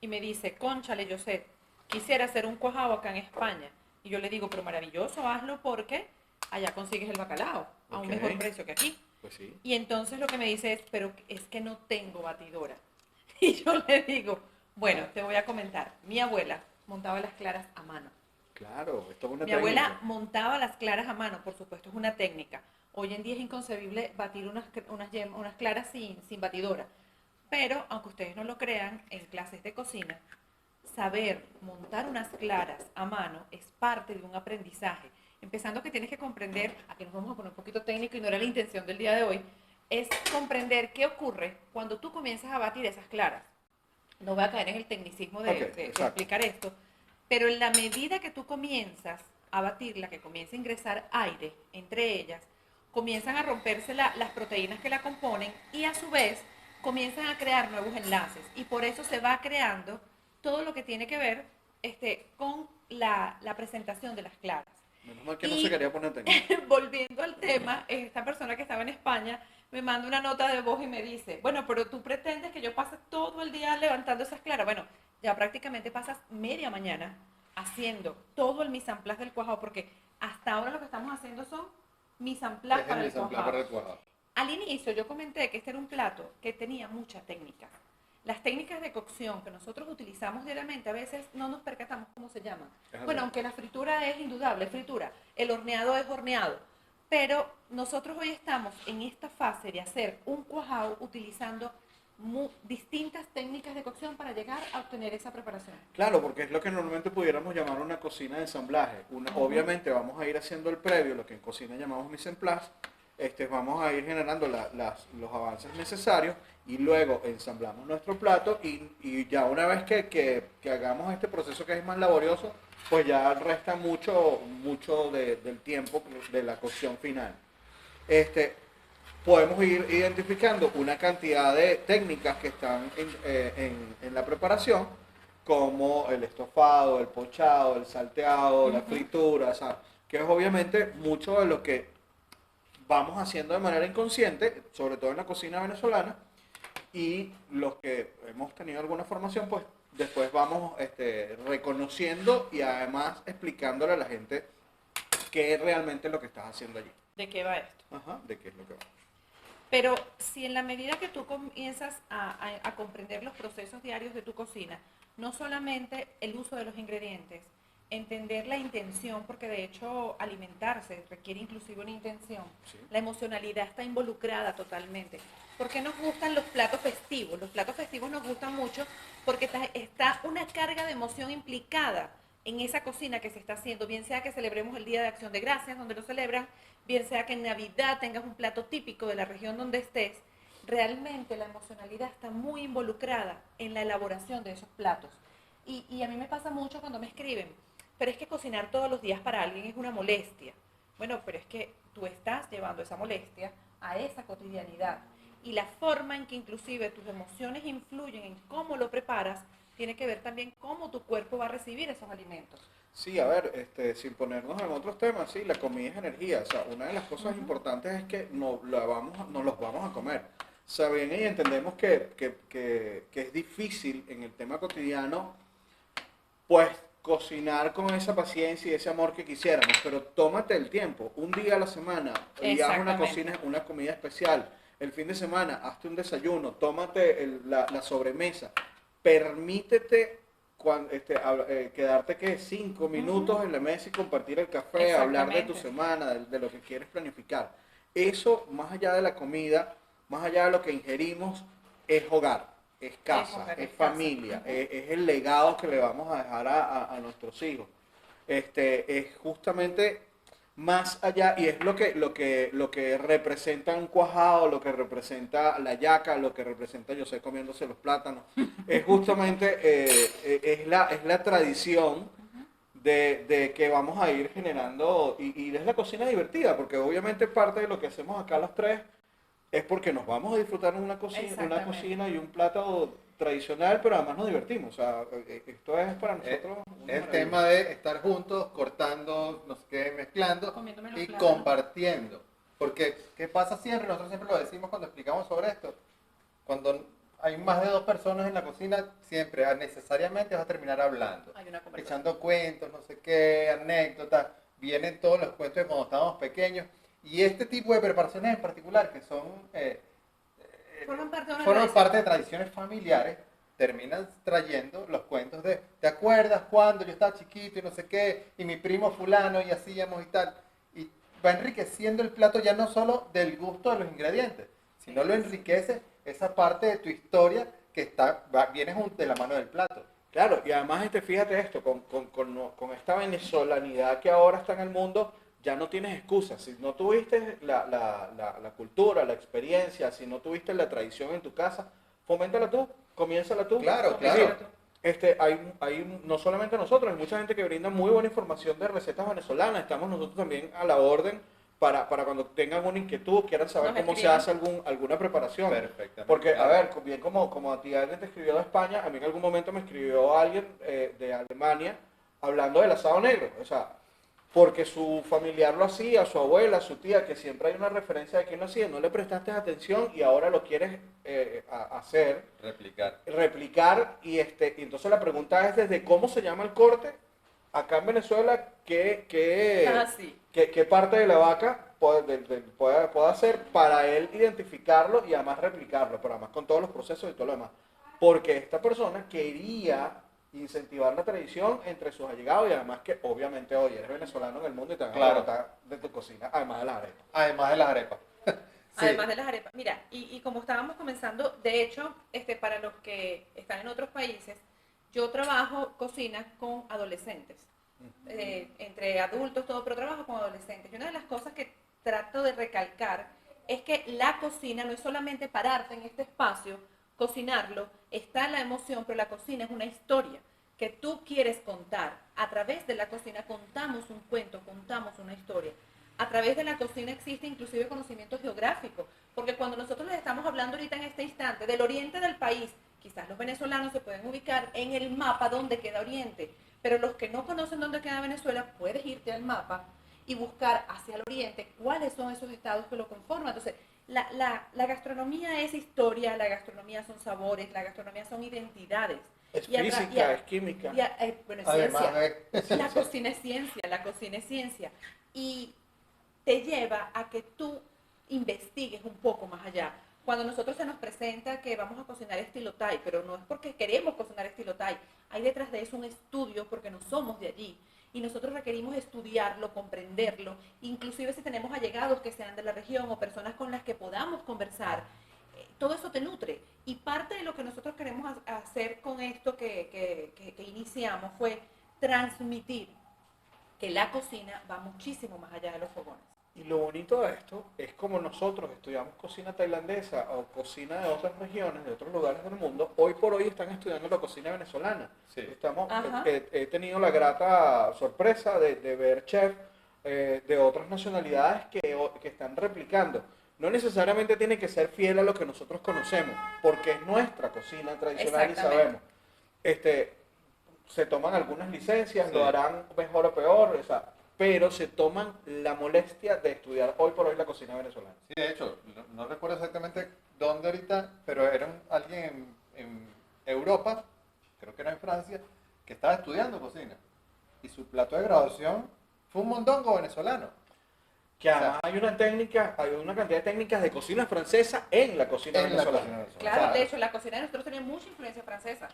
y me dice, cónchale, José, quisiera hacer un cuajado acá en España. Y yo le digo, pero maravilloso, hazlo porque allá consigues el bacalao a un Ok. mejor precio que aquí. Pues sí. Y entonces lo que me dice es, pero es que no tengo batidora. Y yo le digo, bueno, te voy a comentar. Mi abuela montaba las claras a mano. Claro, esto es una Mi técnica. abuela montaba las claras a mano, por supuesto, es una técnica. Hoy en día es inconcebible batir unas claras sin batidora. Pero, aunque ustedes no lo crean, en clases de cocina, saber montar unas claras a mano es parte de un aprendizaje. Empezando que tienes que comprender, aquí nos vamos a poner un poquito técnico y no era la intención del día de hoy, es comprender qué ocurre cuando tú comienzas a batir esas claras. No voy a caer en el tecnicismo de, Ok, de exacto. explicar esto, pero en la medida que tú comienzas a batirla, que comienza a ingresar aire entre ellas, comienzan a romperse las proteínas que la componen y a su vez comienzan a crear nuevos enlaces. Y por eso se va creando todo lo que tiene que ver con la presentación de las claras. Menos mal que no Y- se quería poner técnica. Volviendo al tema, esta persona que estaba en España me manda una nota de voz y me dice, bueno, pero tú pretendes que yo pase todo el día levantando esas claras. Bueno, ya prácticamente pasas media mañana haciendo todo el mise en place del cuajado, porque hasta ahora lo que estamos haciendo son mise en place Es para el el mise en place cuajado. para el cuajado. Al inicio yo comenté que este era un plato que tenía mucha técnica. Las técnicas de cocción que nosotros utilizamos diariamente a veces no nos percatamos cómo se llaman. Es Bueno, así. aunque la fritura es indudable, es fritura, el horneado es horneado, pero nosotros hoy estamos en esta fase de hacer un cuajado utilizando distintas técnicas de cocción para llegar a obtener esa preparación. Claro, porque es lo que normalmente pudiéramos llamar una cocina de ensamblaje. Obviamente vamos a ir haciendo el previo, lo que en cocina llamamos mise en place. Vamos a ir generando los avances necesarios y luego ensamblamos nuestro plato y ya una vez que hagamos este proceso que es más laborioso, pues ya resta mucho del tiempo de la cocción final. Podemos ir identificando una cantidad de técnicas que están en la preparación, como el estofado, el pochado, el salteado, la fritura, o sea, que es obviamente mucho de lo que vamos haciendo de manera inconsciente, sobre todo en la cocina venezolana, y los que hemos tenido alguna formación, pues después vamos reconociendo y además explicándole a la gente qué es realmente lo que estás haciendo allí. ¿De qué va esto? Ajá, de qué es lo que va. Pero si en la medida que tú comienzas a comprender los procesos diarios de tu cocina, no solamente el uso de los ingredientes, entender la intención, porque de hecho alimentarse requiere inclusive una intención, Sí. la emocionalidad está involucrada totalmente. ¿Por qué nos gustan los platos festivos? Los platos festivos nos gustan mucho porque está una carga de emoción implicada en esa cocina que se está haciendo, bien sea que celebremos el Día de Acción de Gracias, donde lo celebran, bien sea que en Navidad tengas un plato típico de la región donde estés, realmente la emocionalidad está muy involucrada en la elaboración de esos platos. Y a mí me pasa mucho cuando me escriben, pero es que cocinar todos los días para alguien es una molestia. Bueno, pero es que tú estás llevando esa molestia a esa cotidianidad. Y la forma en que inclusive tus emociones influyen en cómo lo preparas, tiene que ver también cómo tu cuerpo va a recibir esos alimentos. Sí, a ver, sin ponernos en otros temas, sí, la comida es energía. O sea, una de las cosas importantes es que nos los vamos a comer. Saben y entendemos que es difícil en el tema cotidiano, pues cocinar con esa paciencia y ese amor que quisiéramos, pero tómate el tiempo, un día a la semana, y haz una cocina, una comida especial. El fin de semana, hazte un desayuno, tómate la sobremesa, permítete quedarte que 5 minutos en la mesa y compartir el café, hablar de tu semana, de lo que quieres planificar. Eso, más allá de la comida, más allá de lo que ingerimos, es hogar, es casa, es familia, es el legado que le vamos a dejar a nuestros hijos. Es justamente más allá, y es lo que representa un cuajado, lo que representa la yaca, lo que representa José comiéndose los plátanos. Es justamente, es la tradición de que vamos a ir generando, y es la cocina divertida, porque obviamente parte de lo que hacemos acá los tres es porque nos vamos a disfrutar en una cocina y un plato tradicional, pero además nos divertimos. O sea, esto es para nosotros una El maravilla. tema de estar juntos, cortando, no sé qué, mezclando Comiéndome los y plátanos. compartiendo. Porque, ¿qué pasa siempre? Nosotros siempre lo decimos cuando explicamos sobre esto. Cuando hay más de 2 personas en la cocina, siempre necesariamente vas a terminar hablando. Hay una conversación. Echando cuentos, no sé qué, anécdotas. Vienen todos los cuentos de cuando estábamos pequeños. Y este tipo de preparaciones en particular, que son Forman parte de tradiciones familiares, terminan trayendo los cuentos de, ¿te acuerdas cuando yo estaba chiquito y no sé qué, y mi primo fulano y hacíamos y tal? Y va enriqueciendo el plato ya no solo del gusto de los ingredientes, sino lo enriquece esa parte de tu historia que viene de la mano del plato. Claro, y además fíjate esto, con esta venezolanidad que ahora está en el mundo, ya no tienes excusas. Si no tuviste la cultura, la experiencia, si no tuviste la tradición en tu casa, foméntala tú, comiénzala tú. Claro, Es decir, claro. hay no solamente nosotros, hay mucha gente que brinda muy buena información de recetas venezolanas. Estamos nosotros también a la orden para cuando tengan una inquietud, quieran saber Nos cómo se hace alguna preparación. Perfectamente. Porque, a ver, bien como a ti alguien te escribió de España, a mí en algún momento me escribió alguien de Alemania hablando del asado negro. O sea, porque su familiar lo hacía, su abuela, su tía, que siempre hay una referencia de quién lo hacía, no le prestaste atención y ahora lo quieres hacer, replicar, y entonces la pregunta es desde cómo se llama el corte, acá en Venezuela, qué parte de la vaca puede hacer para él identificarlo y además replicarlo, pero además con todos los procesos y todo lo demás. Porque esta persona quería incentivar la tradición entre sus allegados y además que obviamente hoy eres venezolano en el mundo y te van a preguntar de tu cocina, además de las arepas. Además de las arepas. Sí. Además de las arepas. Mira, y como estábamos comenzando, de hecho, para los que están en otros países, yo trabajo cocina con adolescentes, entre adultos, todo, pero trabajo con adolescentes. Y una de las cosas que trato de recalcar es que la cocina no es solamente pararte en este espacio, cocinarlo, está la emoción, pero la cocina es una historia que tú quieres contar. A través de la cocina contamos un cuento, contamos una historia. A través de la cocina existe inclusive conocimiento geográfico, porque cuando nosotros les estamos hablando ahorita en este instante del oriente del país, quizás los venezolanos se pueden ubicar en el mapa donde queda Oriente, pero los que no conocen dónde queda Venezuela, puedes irte al mapa y buscar hacia el oriente cuáles son esos estados que lo conforman. Entonces, la gastronomía es historia, la gastronomía son sabores, la gastronomía son identidades. Es física, es química. Bueno, es Además, ciencia. La cocina es ciencia, la cocina es ciencia. Y te lleva a que tú investigues un poco más allá. Cuando nosotros se nos presenta que vamos a cocinar estilo Thai, pero no es porque queremos cocinar estilo Thai, hay detrás de eso un estudio porque no somos de allí. Y nosotros requerimos estudiarlo, comprenderlo, inclusive si tenemos allegados que sean de la región o personas con las que podamos conversar, todo eso te nutre. Y parte de lo que nosotros queremos hacer con esto que iniciamos fue transmitir que la cocina va muchísimo más allá de los fogones. Y lo bonito de esto es como nosotros estudiamos cocina tailandesa o cocina de otras regiones, de otros lugares del mundo, hoy por hoy están estudiando la cocina venezolana. Sí. He tenido la grata sorpresa de ver chefs de otras nacionalidades que están replicando. No necesariamente tiene que ser fiel a lo que nosotros conocemos, porque es nuestra cocina tradicional y sabemos. Se toman algunas licencias, Sí. lo harán mejor o peor, o sea, pero se toman la molestia de estudiar hoy por hoy la cocina venezolana. Sí, de hecho, no recuerdo exactamente dónde ahorita, pero era alguien en Europa, creo que era en Francia, que estaba estudiando cocina. Y su plato de graduación fue un mondongo venezolano. Que además hay una cantidad de técnicas de cocina francesa en la cocina En la venezolana. cocina venezolana. Claro, O sea, de hecho, la cocina de nosotros tiene mucha influencia francesa,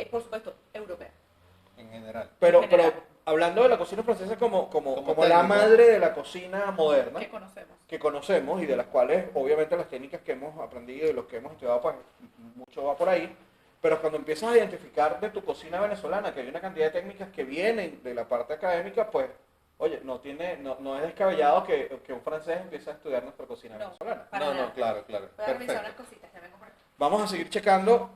por supuesto, europea. en general. Pero general. hablando de la cocina francesa como la técnica. madre de la cocina moderna, Que conocemos. que conocemos y de las cuales obviamente las técnicas que hemos aprendido y los que hemos estudiado, pues mucho va por ahí, pero cuando empiezas a identificar de tu cocina venezolana que hay una cantidad de técnicas que vienen de la parte académica, pues, oye, no es descabellado que un francés empiece a estudiar nuestra cocina No. venezolana. Para No, nada. no, claro, claro. Voy a revisar Perfecto. unas cositas, ya vengo por aquí. Vamos a seguir checando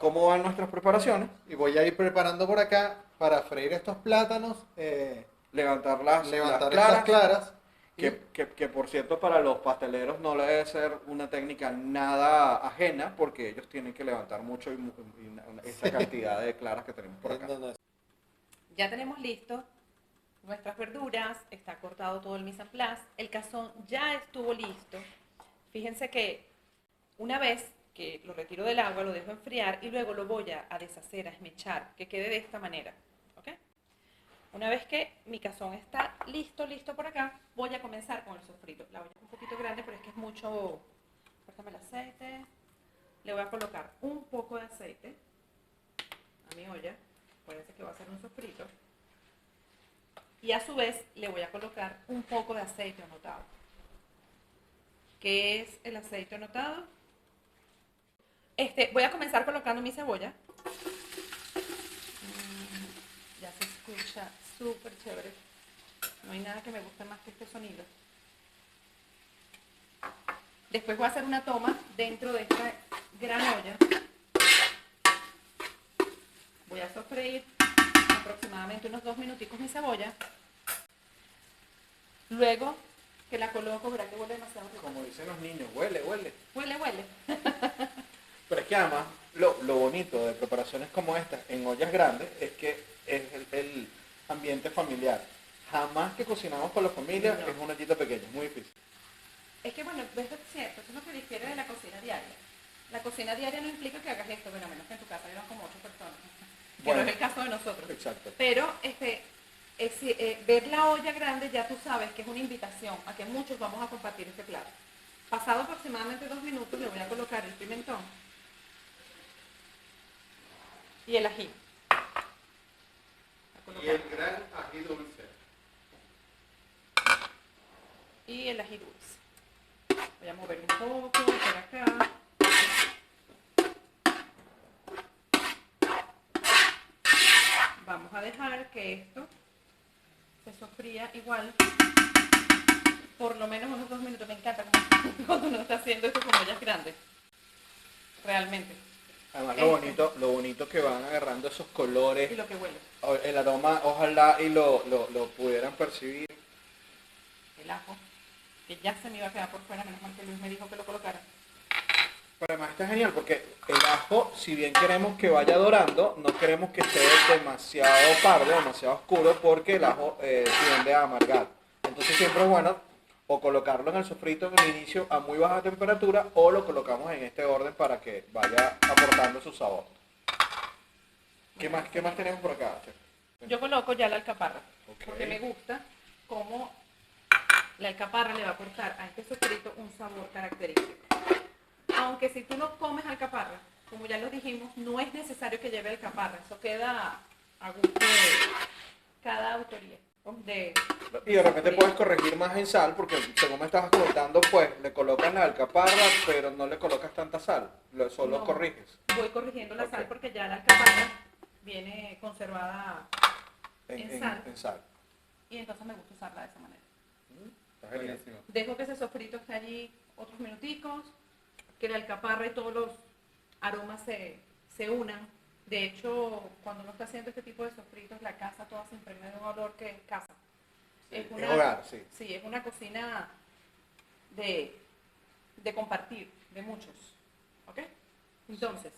cómo van nuestras preparaciones, Y voy a ir preparando por acá para freír estos plátanos, levantar las levantar claras, estas claras. y- que por cierto para los pasteleros no le debe ser una técnica nada ajena porque ellos tienen que levantar mucho esa cantidad de claras que tenemos por acá. no, no, Ya tenemos listo nuestras verduras, está cortado todo el mise en place, el cazón ya estuvo listo. Fíjense que una vez que lo retiro del agua, lo dejo enfriar y luego lo voy a deshacer, a esmechar, que quede de esta manera. ¿Ok? Una vez que mi cazón está listo por acá, voy a comenzar con el sofrito. La olla es un poquito grande, pero es que es mucho. Córtame el aceite. Le voy a colocar un poco de aceite a mi olla. Acuérdense que va a ser un sofrito. Y a su vez le voy a colocar un poco de aceite anotado. ¿Qué es el aceite anotado? Voy a comenzar colocando mi cebolla. Ya se escucha súper chévere. No hay nada que me guste más que este sonido. Después voy a hacer una toma dentro de esta gran olla. Voy a sofreír aproximadamente unos 2 minuticos mi cebolla. Luego que la coloco, verá que huele demasiado rico. Como dicen los niños, huele. Huele. Pero es que además lo bonito de preparaciones como estas en ollas grandes es que es el ambiente familiar. Jamás que cocinamos con la familia No. es una ollita pequeña, es muy difícil. Es que bueno, es cierto, eso es lo que difiere de la cocina diaria. La cocina diaria no implica que hagas esto, bueno, a menos que en tu casa vivan como 8 personas. Que Bueno. no es el caso de nosotros. Exacto. Pero ver la olla grande ya tú sabes que es una invitación a que muchos vamos a compartir este plato. Pasado aproximadamente 2 minutos le voy a colocar el pimentón y el ají. Voy a colocar- gran ají dulce. y el ají dulce. Voy a mover un poco por acá. Vamos a dejar que esto se sofría igual por lo menos unos 2 minutos. Me encanta cuando uno está haciendo esto con ollas grandes. Realmente. Además Este. lo bonito que van agarrando esos colores, Y lo que huele. el aroma, ojalá y lo pudieran percibir. El ajo. Que ya se me iba a quedar por fuera, menos mal que Luis me dijo que lo colocara. Pero además está genial porque el ajo, si bien queremos que vaya dorando, no queremos que esté demasiado pardo, demasiado oscuro, porque el ajo tiende a amargar. Entonces siempre es bueno o colocarlo en el sofrito en el inicio a muy baja temperatura o lo colocamos en este orden para que vaya aportando su sabor. ¿Qué más tenemos por acá, chef? Yo coloco ya la alcaparra, Ok. porque me gusta cómo La alcaparra le va a aportar a este sofrito un sabor característico. Aunque si tú no comes alcaparra, como ya lo dijimos, no es necesario que lleve alcaparra. Eso queda a gusto de cada autoría. Y de repente puedes corregir más en sal, porque según me estabas comentando, pues le colocas la alcaparra, pero no le colocas tanta sal, solo No, corriges. voy corrigiendo la sal Ok. porque ya la alcaparra viene conservada en sal. En sal. Y entonces me gusta usarla de esa manera. Está genial. Buenísimo. Dejo que ese sofrito esté allí otros minuticos, que la alcaparra y todos los aromas se unan. De hecho, cuando uno está haciendo este tipo de sofritos, la casa toda se impregna de un olor que es casa. Es hogar, sí. Sí, es una cocina de compartir, de muchos. ¿Ok? Entonces,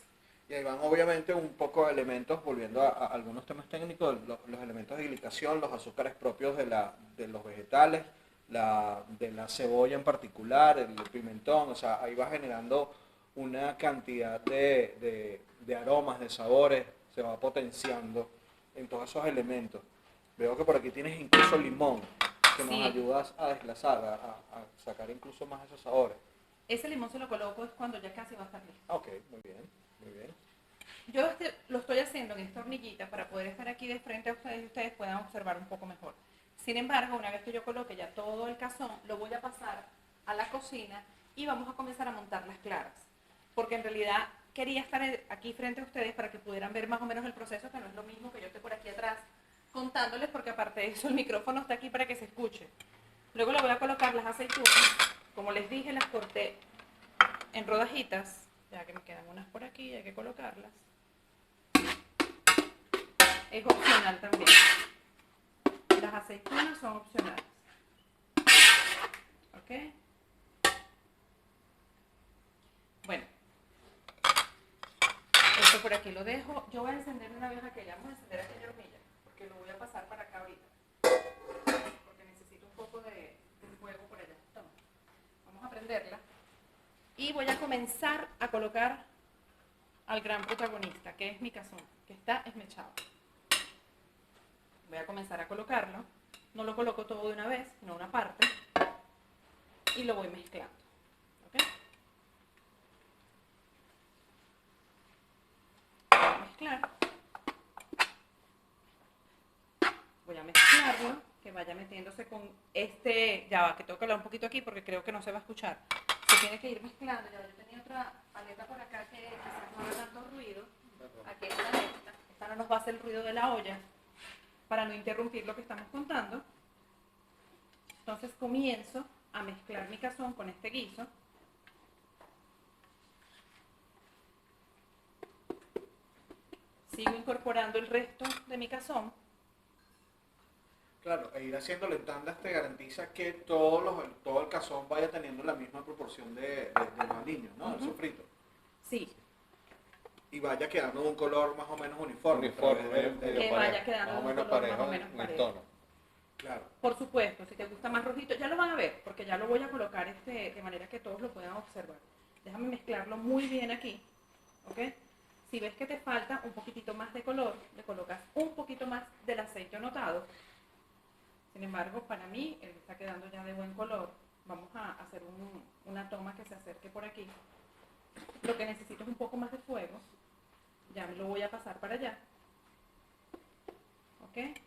Y ahí van obviamente un poco de elementos, volviendo a algunos temas técnicos, los elementos de glicación, los azúcares propios de los vegetales, de la cebolla en particular, el pimentón, o sea, ahí va generando una cantidad de aromas, de sabores, se va potenciando en todos esos elementos. Veo que por aquí tienes incluso limón, que nos Sí. ayudas a desglasar, a sacar incluso más esos sabores. ese limón se lo coloco es cuando ya casi va a estar listo. Ok, muy bien, muy bien. Yo lo estoy haciendo en esta hornillita para poder estar aquí de frente a ustedes y ustedes puedan observar un poco mejor. Sin embargo, una vez que yo coloque ya todo el cazón, lo voy a pasar a la cocina y vamos a comenzar a montar las claras. Porque en realidad quería estar aquí frente a ustedes para que pudieran ver más o menos el proceso, que no es lo mismo que yo esté por aquí atrás contándoles, porque aparte de eso el micrófono está aquí para que se escuche. Luego le voy a colocar las aceitunas. Como les dije, las corté en rodajitas, ya que me quedan unas por aquí, hay que colocarlas. Es opcional también. Las aceitunas son opcionales. ¿Ok? Bueno, esto por aquí lo dejo. Yo voy a encender una vez aquella. Vamos a encender aquella hornilla, porque lo voy a pasar para acá ahorita. Porque necesito un poco de fuego por allá. Toma. Vamos a prenderla. Y voy a comenzar a colocar al gran protagonista, que es mi cazón, que está esmechado. Voy a comenzar a colocarlo. No lo coloco todo de una vez, sino una parte. Y lo voy mezclando. ¿Ok? Voy a mezclar. Voy a mezclarlo, que vaya metiéndose con este... Ya va, que tengo que hablar un poquito aquí porque creo que no se va a escuchar. Se tiene que ir mezclando. Ya yo tenía otra paleta por acá que quizás no haga tanto ruido. Aquí está esta. Esta no nos va a hacer el ruido de la olla, para no interrumpir lo que estamos contando. Entonces comienzo a mezclar mi cazón con este guiso. Sigo incorporando el resto de mi cazón. Claro, e ir haciéndolo en tandas te garantiza que todo el cazón vaya teniendo la misma proporción de los aliños, ¿no? El Ujú. sofrito. Sí, Y vaya quedando de un color más o menos uniforme. Uniforme, a través de- que vaya quedando más o de un menos color parejo más o menos en el parejo. tono. Claro. Por supuesto, si te gusta más rojito, ya lo van a ver, porque ya lo voy a colocar de manera que todos lo puedan observar. Déjame mezclarlo muy bien aquí, ¿ok? Si ves que te falta un poquitito más de color, le colocas un poquito más del aceite notado. Sin embargo, para mí, él está quedando ya de buen color. Vamos a hacer una toma que se acerque por aquí. Lo que necesito es un poco más de fuego. Ya me lo voy a pasar para allá. ¿Ok?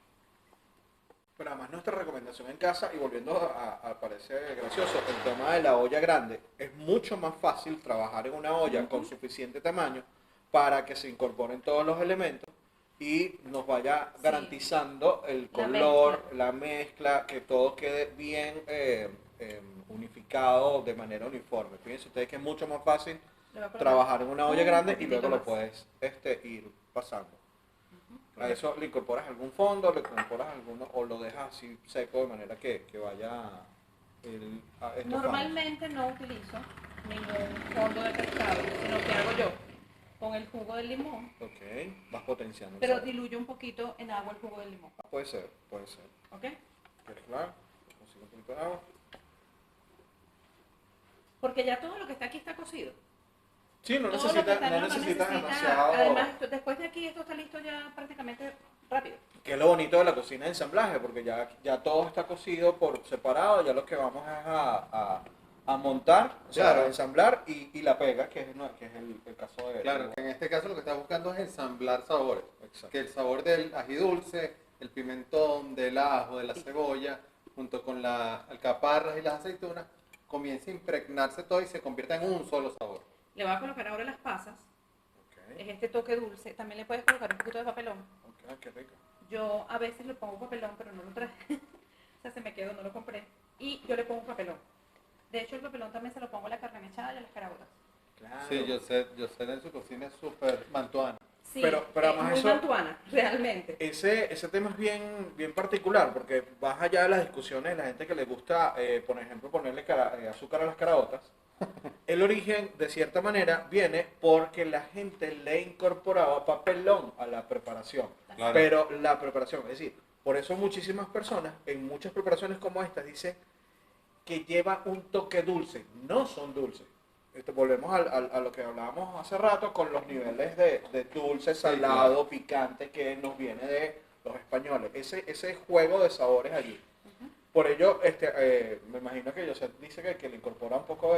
Pero además nuestra recomendación en casa, y volviendo parece gracioso, el tema de la olla grande, es mucho más fácil trabajar en una olla con suficiente tamaño para que se incorporen todos los elementos y nos vaya Sí. garantizando el La color, mezcla. la mezcla, que todo quede bien unificado de manera uniforme. Fíjense ustedes que es mucho más fácil Le voy a colocar trabajar en una olla un grande y poquitito luego lo más. puedes ir pasando. Ujú. A eso le incorporas algún fondo, le incorporas alguno o lo dejas así seco de manera que vaya estofando. Normalmente no utilizo ningún fondo de pescado, sino que hago yo con el jugo del limón, Ok, vas potenciando el pero sabor. diluyo un poquito en agua el jugo del limón. Ah, puede ser, puede ser. ¿Ok? ¿Quieres claro? Consigo un poquito de agua. Porque ya todo lo que está aquí está cocido. Sí, no Todo lo que necesitas, está no no necesitas necesita- demasiado. Además, después de aquí esto está listo ya prácticamente rápido. Que es lo bonito de la cocina de ensamblaje, porque ya todo está cocido por separado, ya lo que vamos es a montar, o sea, Claro. a ensamblar y la pega, que es, que es el caso de... Claro, que en este caso lo que estás buscando es ensamblar sabores. Exacto. Que el sabor del ají dulce, el pimentón, del ajo, de la cebolla, junto con las alcaparras y las aceitunas, comience a impregnarse todo y se convierta en un solo sabor. Le voy a colocar ahora las pasas. Ok, Es este toque dulce. También le puedes colocar un poquito de papelón. ok, qué rico. Yo a veces le pongo papelón, pero no lo traje. O sea, se me quedó, no lo compré. Y yo le pongo papelón. De hecho, el papelón también se lo pongo a la carne mechada y a las caraotas. Claro. Sí, yo sé en su cocina es súper mantuana. Sí, Pero es además muy eso- mantuana, realmente. Ese tema es bien particular, porque vas allá de las discusiones de la gente que le gusta, por ejemplo, ponerle azúcar a las caraotas. El origen, de cierta manera, viene porque la gente le incorporaba papelón a la preparación. Claro. Pero la preparación, es decir, por eso muchísimas personas, en muchas preparaciones como esta, dicen que lleva un toque dulce. No son dulces. Volvemos a lo que hablábamos hace rato con los niveles de dulce, salado, picante que nos viene de los españoles. Ese juego de sabores allí. Por ello, me imagino que José dice que le incorpora un poco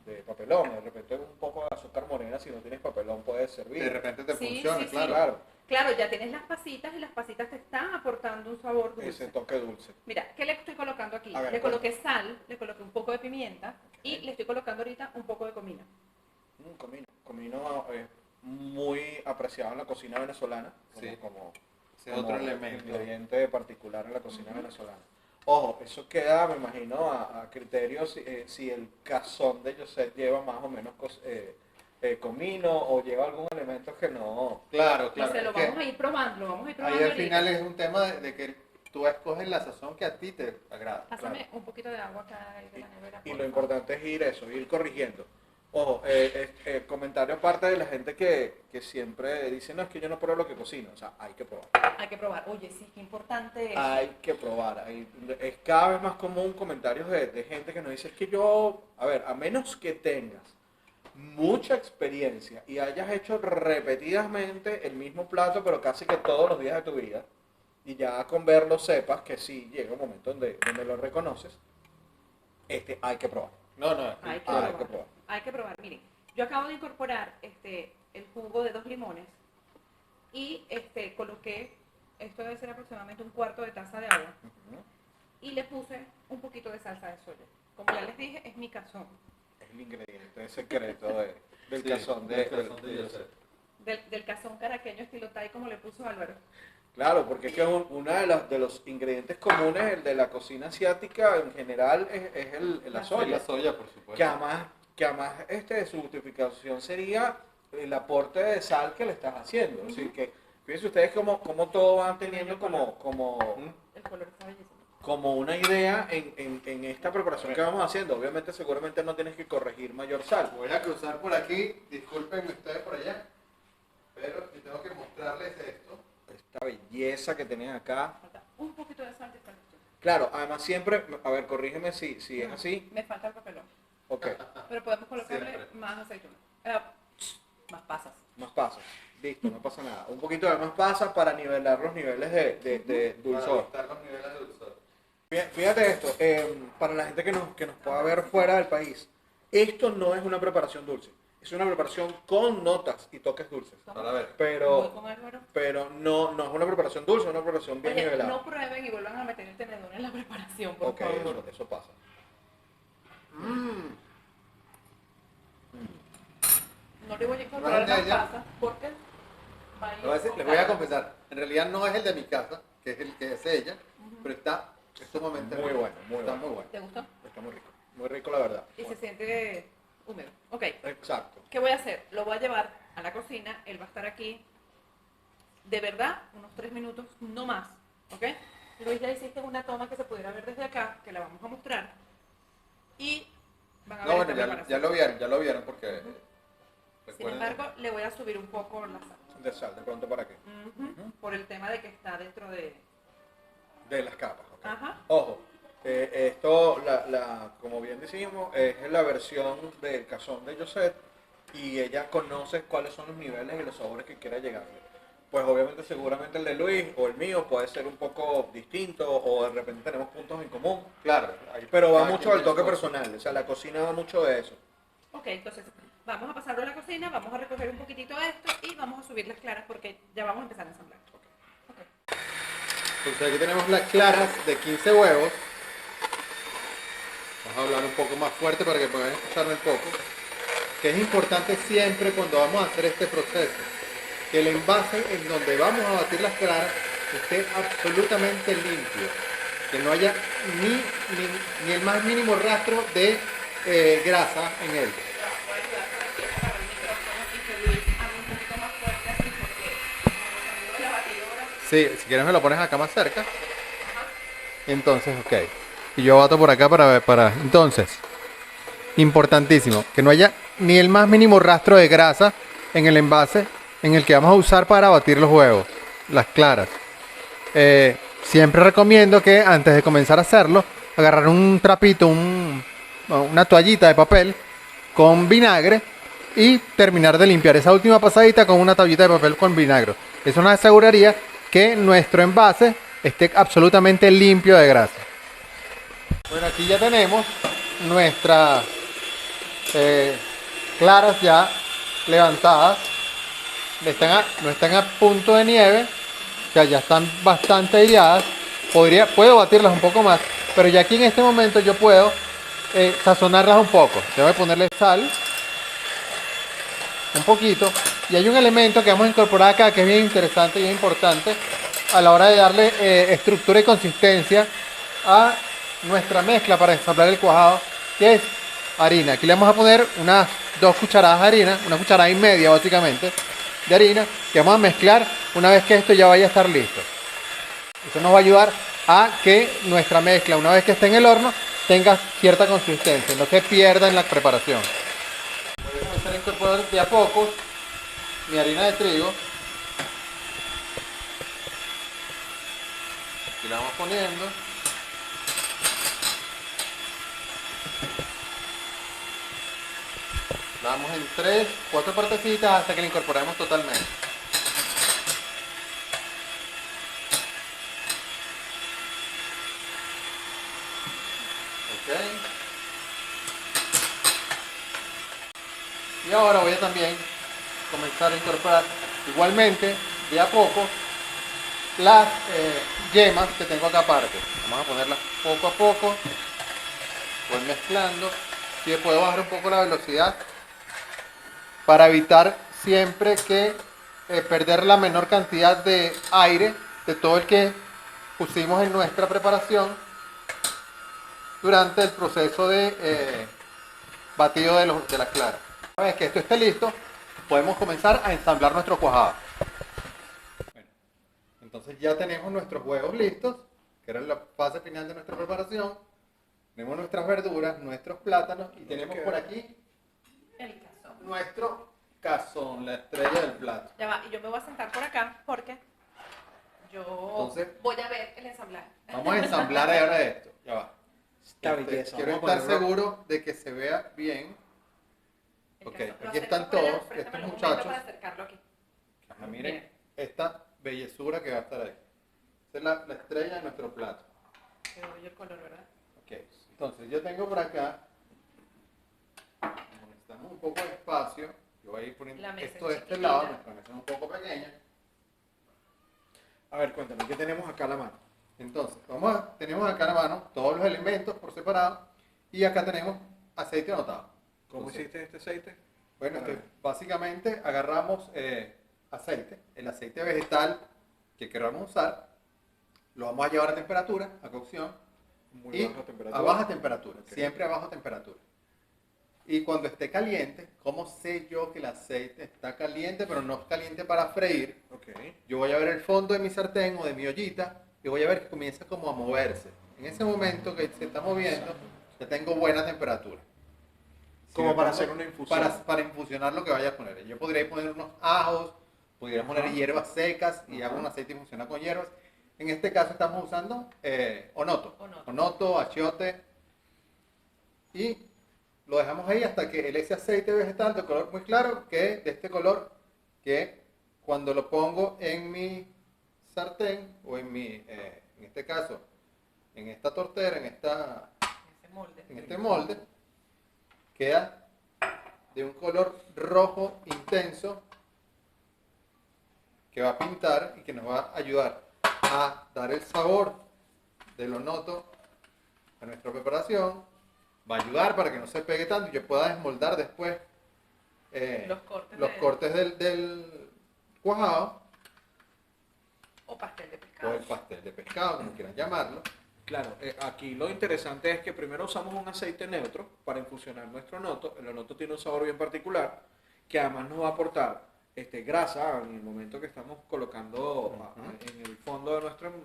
de papelón, de repente un poco de azúcar morena, si no tienes papelón puedes servir. De repente te Sí, funciona, sí, sí. claro. Claro, Claro, ya tienes las pasitas y las pasitas te están aportando un sabor dulce. ese toque dulce. Mira, ¿qué le estoy colocando aquí? A ver, Le coloqué sal, le coloqué un poco de pimienta y Ok. le estoy colocando ahorita un poco de comino. Comino. Comino es muy apreciado en la cocina venezolana, Sí. como Ese es otro como elemento. ingrediente particular en la cocina venezolana. Ojo, eso queda, me imagino, a criterio si el cazón de José lleva más o menos comino o lleva algún elemento que no... Claro, Y claro. se lo es que vamos a ir probando, lo vamos a ir probando ahí al ahorita. final es un tema de que tú escoges la sazón que a ti te agrada. Pásame un poquito de agua acá de la nevera. Y por lo favor. importante es ir corrigiendo. Ojo, comentario aparte de la gente que siempre dice, no, es que yo no pruebo lo que cocino. O sea, hay que probar. Hay que probar. Oye, sí, qué importante es. Hay que probar. Es cada vez más común comentarios de gente que nos dice, es que yo, a ver, a menos que tengas mucha experiencia y hayas hecho repetidamente el mismo plato, pero casi que todos los días de tu vida, y ya con verlo sepas que sí, llega un momento donde lo reconoces, hay que probar. No, no, Hay que Hay probar. que probar. Hay que probar. Miren, yo acabo de incorporar el jugo de 2 limones y coloqué, esto debe ser aproximadamente un cuarto de taza de agua, Ujú. y le puse un poquito de salsa de soya. Como ya les dije, es mi cazón. Es el ingrediente secreto del sí, cazón del cazón de José. Del cazón caraqueño estilo Thai, como le puso Álvaro. Claro, porque es que uno de los ingredientes comunes, el de la cocina asiática en general, es la La Soy soya. la soya, por supuesto. Que además su justificación sería el aporte de sal que le estás haciendo. Es decir, que fíjense ustedes cómo todo van teniendo como El color está bellísimo. como una idea en esta preparación que vamos haciendo. Obviamente, seguramente no tienes que corregir mayor sal. Voy a cruzar por aquí, discúlpenme ustedes por allá, pero yo tengo que mostrarles esto. Esta belleza que tienen acá. Falta un poquito de sal y está listo. Claro, además siempre, a ver, corrígeme si es así. Me falta el papelón. Ok, Pero podemos colocarle Siempre. más aceituna. Más pasas. más pasas. Listo, no pasa nada. Un poquito de más pasas para nivelar los niveles de Para dulzor. ajustar los niveles de dulzor. Fíjate esto, para la gente que nos pueda ver fuera del país, esto no es una preparación dulce. Es una preparación con notas y toques dulces. Para ver. Voy Pero, con Álvaro. pero no es una preparación dulce, es una preparación bien Oye, nivelada. no prueben y vuelvan a meter el tenedor en la preparación, por Ok, favor. eso pasa. No le voy a incorporar ¿Cuál de las ella? pasas porque va a ir Les voy a confesar, en realidad no es el de mi casa, que es el que es ella, pero está sumamente Muy rico. bueno, muy Está bueno. muy bueno. ¿Te gustó? Está muy rico. Muy rico, la verdad. Y se siente húmedo. Ok, Exacto. ¿qué voy a hacer? Lo voy a llevar a la cocina, él va a estar aquí, de verdad, unos 3 minutos, no más, ¿ok? Luis, ya hiciste una toma que se pudiera ver desde acá, que la vamos a mostrar, y van a ver No, esta bueno, preparación. ya lo vieron porque Sin recuerden. embargo, le voy a subir un poco la sal. De sal, de pronto para qué. Por el tema de que está dentro de... De las capas. Ok. Ajá. Ojo, esto, como bien decimos, es la versión del cazón de Josette y ella conoce cuáles son los niveles y los sabores que quiere llegarle. pues obviamente seguramente el de Luis o el mío puede ser un poco distinto o de repente tenemos puntos en común. Claro, Pero va cada mucho quien al tiene toque su cosa. personal, o sea, la cocina va mucho de eso. Ok, entonces vamos a pasarlo a la cocina, vamos a recoger un poquitito esto y vamos a subir las claras porque ya vamos a empezar a ensamblar. Ok. Entonces aquí tenemos las claras de 15 huevos. Vamos a hablar un poco más fuerte para que puedan escucharme un poco. Que es importante siempre cuando vamos a hacer este proceso, que el envase en donde vamos a batir las claras esté absolutamente limpio. Que no haya ni el más mínimo rastro de grasa en él. Voy a ayudar para que agarre el micrófono y que Luis hable un poquito más fuerte así porque como sonido de la batidora. Sí, si quieres me lo pones acá más cerca. Entonces, ok. Y yo bato por acá para... Entonces, importantísimo, que no haya ni el más mínimo rastro de grasa en el envase en el que vamos a usar para batir los huevos, las claras. Siempre recomiendo que antes de comenzar a hacerlo, agarrar un trapito, una toallita de papel con vinagre y terminar de limpiar esa última pasadita con una toallita de papel con vinagre. Eso nos aseguraría que nuestro envase esté absolutamente limpio de grasa. Bueno, aquí ya tenemos nuestras claras ya levantadas. No están a punto de nieve, o sea, ya están bastante aireadas. Puedo batirlas un poco más, pero ya aquí en este momento yo puedo sazonarlas un poco. Tengo que ponerle sal, un poquito, y hay un elemento que vamos a incorporar acá que es bien interesante y es importante a la hora de darle estructura y consistencia a nuestra mezcla para ensamblar el cuajado, que es harina. Aquí le vamos a poner unas 2 cucharadas de harina, una cucharada y media básicamente de harina, que vamos a mezclar una vez que esto ya vaya a estar listo. Eso nos va a ayudar a que nuestra mezcla, una vez que esté en el horno, tenga cierta consistencia, no se pierda en la preparación. Voy a comenzar a incorporar de a poco mi harina de trigo. Aquí la vamos poniendo. La damos en 3, 4 partecitas hasta que la incorporemos totalmente. Ok. Y ahora voy a también comenzar a incorporar igualmente de a poco las yemas que tengo acá aparte. Vamos a ponerlas poco a poco. Voy mezclando. Si puedo bajar un poco la velocidad para evitar siempre que perder la menor cantidad de aire de todo el que pusimos en nuestra preparación durante el proceso de batido de las claras. Una vez que esto esté listo, podemos comenzar a ensamblar nuestro cuajado. Bueno, entonces ya tenemos nuestros huevos listos, que era la fase final de nuestra preparación. Tenemos nuestras verduras, nuestros plátanos y tenemos por aquí El cazón. nuestro cazón, la estrella del plato. Ya va, y yo me voy a sentar por acá porque yo Entonces, voy a ver el ensamblaje. vamos a ensamblar ahora esto. Ya va. Esta belleza. Quiero Vamos a estar ponerlo- seguro de que se vea bien. El Ok, cazón. Lo aquí acerco están para allá, todos préstamelo estos un momento muchachos. para acercarlo aquí. Ajá, miren esta bellezura que va a estar ahí. Esta es la estrella de nuestro plato. Qué bello el color, ¿verdad? Ok, entonces yo tengo por acá, como necesitamos un poco de espacio, yo voy a ir poniendo La mesa esto de es este chiquitita. lado, nuestra mesa es un poco pequeña. A ver, cuéntame, ¿qué tenemos acá a la mano? Entonces, tenemos acá a la mano todos los elementos por separado y acá tenemos aceite anotado. ¿Cómo Entonces, hiciste este aceite? bueno, entonces, básicamente agarramos aceite, el aceite vegetal que queramos usar, lo vamos a llevar a temperatura, a cocción, Muy y baja temperatura. a baja temperatura, Ok. siempre a baja temperatura. Y cuando esté caliente, ¿cómo sé yo que el aceite está caliente, pero no es caliente para freír? Ok. Yo voy a ver el fondo de mi sartén o de mi ollita y voy a ver que comienza como a moverse. En ese momento que se está moviendo, ya tengo buena temperatura. Como me para pongo- hacer una infusión. Para infusionar lo que vaya a poner. Yo podría poner unos ajos, podría poner Ajá. hierbas secas y Ajá. hago un aceite infusionado con hierbas. En este caso estamos usando onoto. Onoto. Onoto, achiote. Y lo dejamos ahí hasta que ese aceite vegetal de color muy claro quede de este color que cuando lo pongo en mi sartén o en este caso, en esta tortera, en este molde, queda de un color rojo intenso que va a pintar y que nos va a ayudar a dar el sabor del onoto a nuestra preparación. Va a ayudar para que no se pegue tanto y yo pueda desmoldar después los cortes del cuajado o pastel de o pescado. el pastel de pescado, como quieran llamarlo. Claro, aquí lo interesante es que primero usamos un aceite neutro para infusionar nuestro onoto. El onoto tiene un sabor bien particular que además nos va a aportar grasa en el momento que estamos colocando en el fondo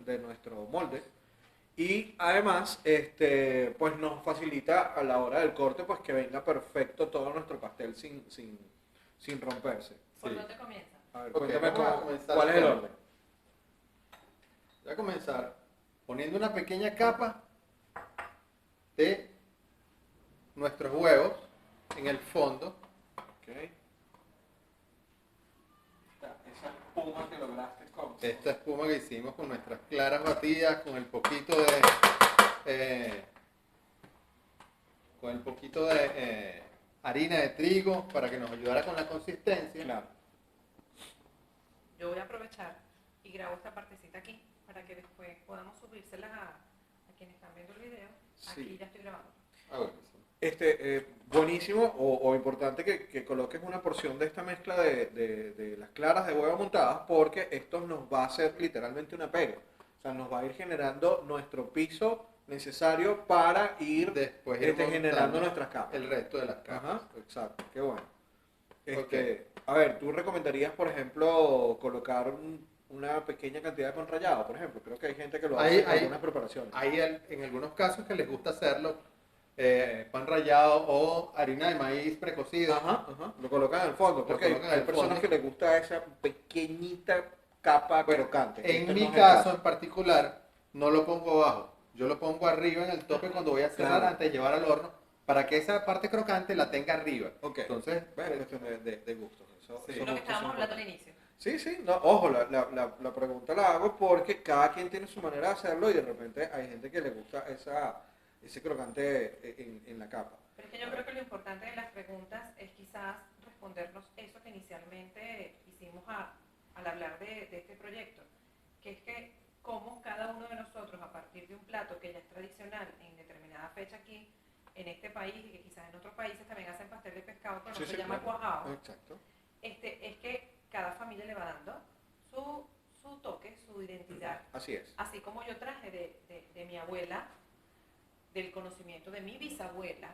de nuestro molde. Y además, pues nos facilita a la hora del corte, pues que venga perfecto todo nuestro pastel sin romperse. ¿Por Sí. dónde comienza? A ver, Ok, cuéntame vamos a comenzar cuál es el con- orden. Voy a comenzar poniendo una pequeña capa de nuestros huevos en el fondo. Okay. Esa espuma que lograste con... Esta espuma que hicimos con nuestras claras batidas, con el poquito de harina de trigo para que nos ayudara con la consistencia. Claro. Yo voy a aprovechar y grabo esta partecita aquí para que después podamos subírselas a quienes están viendo el video. Aquí Sí. ya estoy grabando. Ah, bueno, sí. Buenísimo o importante que coloques una porción de esta mezcla de las claras de huevo montadas, porque esto nos va a hacer literalmente una pega. O sea, nos va a ir generando nuestro piso necesario para ir Después generando montando nuestras capas. el resto de las capas. Ajá, exacto, qué bueno. Ok. A ver, ¿tú recomendarías, por ejemplo, colocar una pequeña cantidad de pan rallado, por ejemplo? Creo que hay gente que lo hace en algunas preparaciones. Hay en algunos casos que les gusta hacerlo pan rallado o harina de maíz precocida. Ajá. Lo colocan en el fondo, Lo porque colocan en hay el personas fondo. que les gusta esa pequeñita capa crocante. En Este mi no es el caso en particular, no lo pongo abajo. Yo lo pongo arriba en el tope cuando voy a cerrar Claro. antes de llevar al horno, para que esa parte crocante la tenga arriba. Ok. Entonces, Bueno, cuestión de gustos. Eso Sí. Lo que gustos estábamos son hablando al importantes. inicio. Sí, no, ojo, la pregunta la hago porque cada quien tiene su manera de hacerlo y de repente hay gente que le gusta ese crocante en la capa. Pero es que yo creo que lo importante de las preguntas es quizás respondernos eso que inicialmente hicimos al hablar de este proyecto, que es que cómo cada uno de nosotros, a partir de un plato que ya es tradicional en determinada fecha aquí, en este país, y que quizás en otros países también hacen pastel de pescado, pero no se llama claro. cuajado, Exacto. es que cada familia le va dando su toque, su identidad. Así es. Así como yo traje de mi abuela, del conocimiento de mi bisabuela,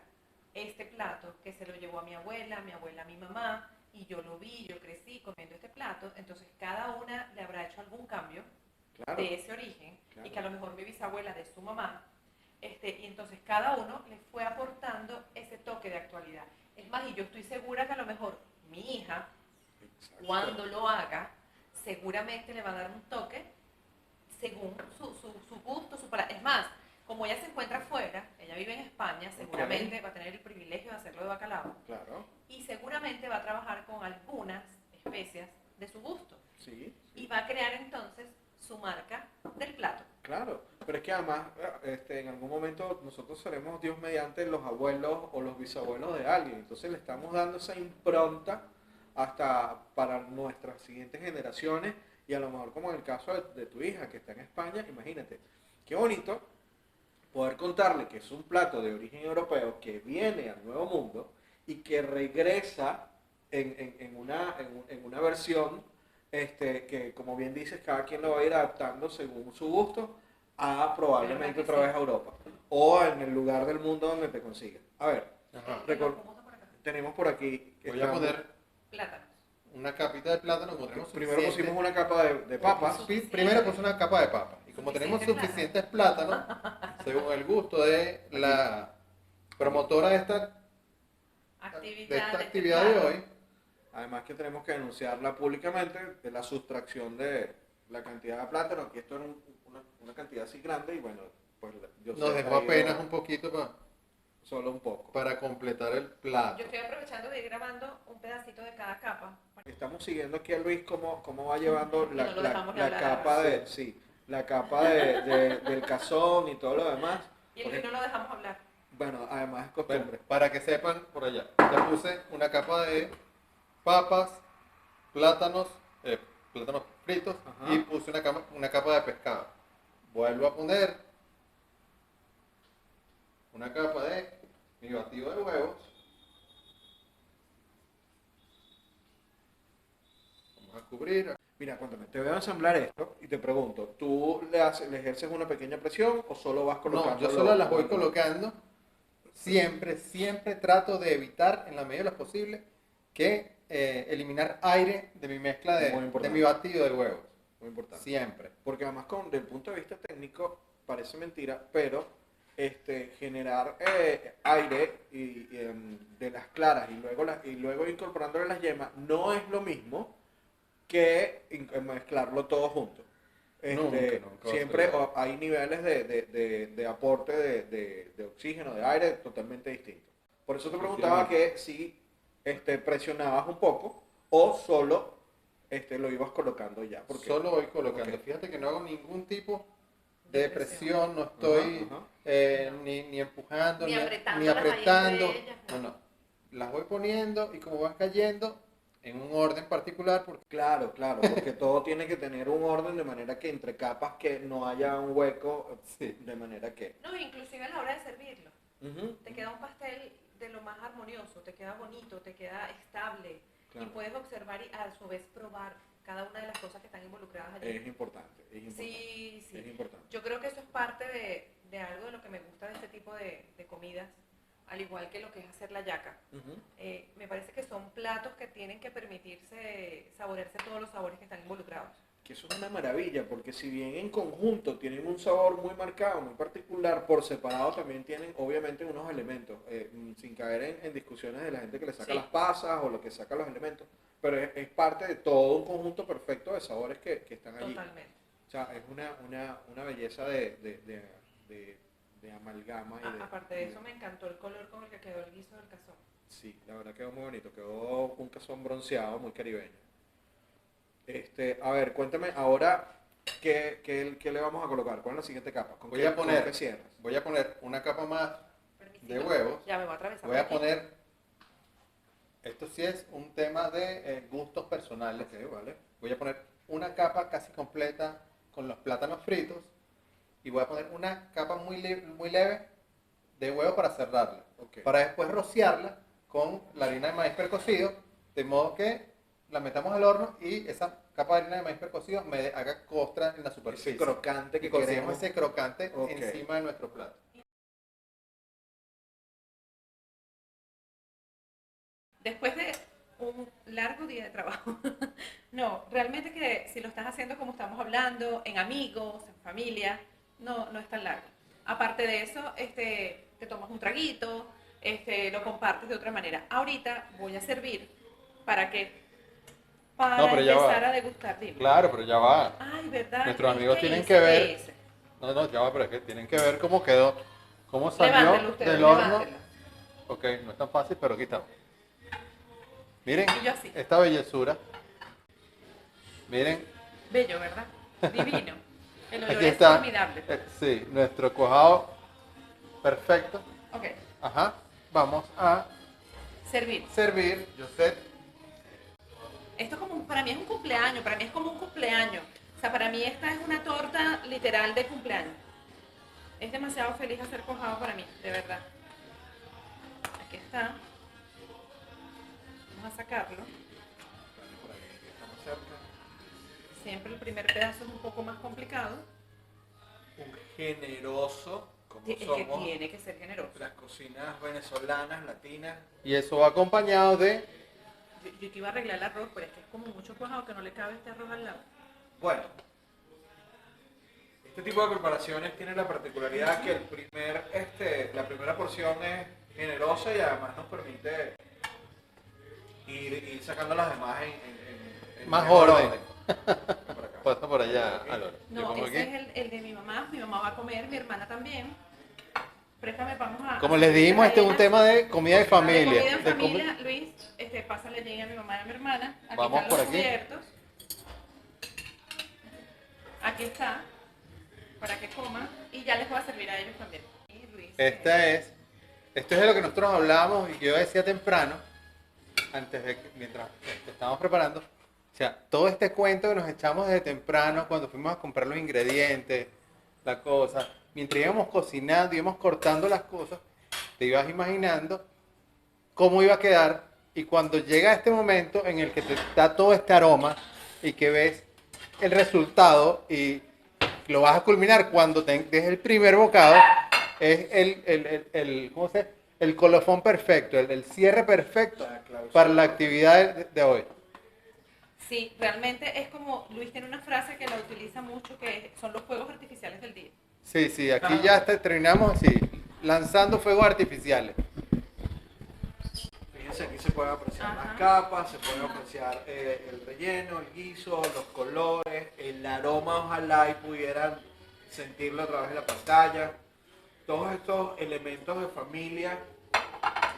este plato que se lo llevó a mi abuela a mi mamá, y yo lo vi, yo crecí comiendo este plato, entonces cada una le habrá hecho algún cambio Claro. de ese origen, Claro. y que a lo mejor mi bisabuela de su mamá, y entonces cada uno le fue aportando ese toque de actualidad. Es más, y yo estoy segura que a lo mejor mi hija, Exacto. cuando lo haga, seguramente le va a dar un toque según su gusto, su palabra. Es más, como ella se encuentra afuera, ella vive en España, seguramente va a tener el privilegio de hacerlo de bacalao, Claro. y seguramente va a trabajar con algunas especias de su gusto, Sí. y va a crear entonces su marca del plato. Claro, pero es que además en algún momento nosotros seremos Dios mediante los abuelos o los bisabuelos de alguien, entonces le estamos dando esa impronta hasta para nuestras siguientes generaciones y a lo mejor como en el caso de tu hija que está en España, imagínate, qué bonito poder contarle que es un plato de origen europeo que viene al Nuevo Mundo y que regresa en una versión que, como bien dices, cada quien lo va a ir adaptando según su gusto a probablemente otra vez a Europa o en el lugar del mundo donde te consigas. A ver, ajá, tenemos por aquí... voy a poner Plátanos. una capita de plátano. Como tenemos Primero suficiente- pusimos una capa de papas. Primero puse una capa de papa. Y como tenemos Suficiente suficientes plátanos, según el gusto de la promotora de esta actividad de hoy, Además que tenemos que denunciarla públicamente de la sustracción de la cantidad de plátano, que esto era una cantidad así grande y bueno, pues yo nos sé, dejó ahí, apenas un poquito para... o solo un poco. para completar el plato. Yo estoy aprovechando de ir grabando un pedacito de cada capa. Estamos siguiendo aquí a Luis cómo va llevando Y no lo dejamos la hablar. capa la capa del cazón y todo lo demás. Y el Luis no lo dejamos hablar. Bueno, además es Bueno, costumbre. para que sepan, por allá, ya puse una capa de papas, plátanos, plátanos fritos, Ajá. y puse una capa de pescado. Vuelvo a poner una capa de mi batido de huevos. Vamos a cubrir. Mira, cuéntame, te voy a ensamblar esto y te pregunto, ¿tú le ejerces una pequeña presión o solo vas colocando? No, yo solo las voy colocando. Siempre trato de evitar, en la medida de lo posible, que eliminar aire de mi mezcla Muy de importante. mi batido de huevos. Muy importante. Siempre. Porque además, desde el punto de vista técnico, parece mentira, pero generar aire de las claras y luego incorporándole las yemas no es lo mismo que mezclarlo todo junto. Nunca va a Siempre ser igual. hay niveles de aporte de oxígeno, de aire totalmente distintos. Por eso te preguntaba que si presionabas un poco o solo lo ibas colocando ya. Porque Solo voy colocando. Ok. Fíjate que no hago ningún tipo De de presión, no estoy Ajá. No. ni empujando, Ni ni apretándolas ahí apretando. entre ellas, No, no. no. Las voy poniendo y como van cayendo en un orden particular, porque Claro, porque todo tiene que tener un orden de manera que entre capas que no haya un hueco, Sí. de manera que... No, inclusive a la hora de servirlo. Ujú. Te queda un pastel de lo más armonioso, te queda bonito, te queda estable. Claro. Y puedes observar y a su vez probar cada una de las cosas que están involucradas allí. Es importante. Sí, sí. Es importante. Yo creo que eso es parte de algo de lo que me gusta de este tipo de comidas, al igual que lo que es hacer la yaca. Ujú. Me parece que son platos que tienen que permitirse saborearse todos los sabores que están involucrados. Que eso es una maravilla, porque si bien en conjunto tienen un sabor muy marcado, muy particular, por separado también tienen obviamente unos elementos, sin caer en discusiones de la gente que le saca Sí. las pasas o lo que saca los elementos, pero es parte de todo un conjunto perfecto de sabores que están allí. Totalmente. O sea, es una belleza de amalgama. Aparte de eso, me encantó el color con el que quedó el guiso del cazón. Sí, la verdad quedó muy bonito, quedó un cazón bronceado, muy caribeño. A ver, cuéntame ahora qué le vamos a colocar. ¿Cuál es la siguiente capa? ¿Con voy a con poner, qué cierras? voy a poner una capa más Permíteme. de huevos. Ya me voy a atravesar. Voy a por aquí. poner, esto sí es un tema de gustos personales. Ok, vale. Voy a poner una capa casi completa con los plátanos fritos y voy a poner una capa muy leve de huevo para cerrarla. Ok. Para después rociarla con la harina de maíz precocido, de modo que la metamos al horno y esa capa de harina de maíz precocido me haga costra en la superficie. Ese crocante que y conseguimos queremos. ese crocante Ok. encima de nuestro plato. Después de un largo día de trabajo. No, realmente que si lo estás haciendo como estamos hablando, en amigos, en familia, no es tan largo. Aparte de eso, te tomas un traguito, lo compartes de otra manera. Ahorita voy a servir para No, pero ya empezar va. a degustar. Dime. Claro, pero ya va. Ay, ¿verdad? Nuestros ¿Qué amigos hice? tienen ¿Qué que ver. hice? No, ya va, pero es que tienen que ver cómo quedó, cómo salió Levántelo ustedes, del horno. levántelo. Ok, no es tan fácil, pero aquí estamos. Miren Y yo así. esta bellezura. Miren, Bello, ¿verdad? Divino. El olor aquí es está. formidable. Sí, nuestro cuajado perfecto. Ok, Ajá. Vamos a servir. servir, Josette. Esto es como, para mí es un cumpleaños, para mí es como un cumpleaños. O sea, para mí esta es una torta literal de cumpleaños. Es demasiado feliz hacer cuajado para mí, de verdad. Aquí está. Vamos a sacarlo. Por ahí, que estamos cerca. Siempre el primer pedazo es un poco más complicado. Un generoso, como Es que somos tiene que ser generoso. las cocinas venezolanas, latinas. Y eso va acompañado de. Yo que iba a arreglar el arroz, pero es que es como mucho cuajado que no le cabe este arroz al lado. Bueno, este tipo de preparaciones tiene la particularidad que la primera porción es generosa y además nos permite ir sacando las demás en Más mejor orden. Por acá. Pasa por allá, Ok. Álvaro. Yo No, pongo ese aquí. es el de mi mamá va a comer, mi hermana también. Préstame, vamos a... Como les dijimos, este es un tema de comida de De familia. comida en de familia, Luis, pásale allí a mi mamá y a mi hermana. Aquí Vamos están por los aquí. cubiertos. Aquí está, para que coman. Y ya les voy a servir a ellos también. Y Luis, Esto es de lo que nosotros hablábamos y que yo decía temprano, mientras estábamos preparando. O sea, todo este cuento que nos echamos desde temprano cuando fuimos a comprar los ingredientes, la cosa, mientras íbamos cocinando, íbamos cortando las cosas, te ibas imaginando cómo iba a quedar, y cuando llega este momento en el que te da todo este aroma y que ves el resultado y lo vas a culminar cuando te des el primer bocado, es ¿cómo se dice? El colofón perfecto, el cierre perfecto La clausura. para la actividad de hoy. sí, realmente es como, Luis tiene una frase que la utiliza mucho, que son los fuegos artificiales del día. Sí, aquí ya terminamos así, lanzando fuegos artificiales. Fíjense, aquí se pueden apreciar Ajá. las capas, se puede apreciar el relleno, el guiso, los colores, el aroma, ojalá y pudieran sentirlo a través de la pantalla. Todos estos elementos de familia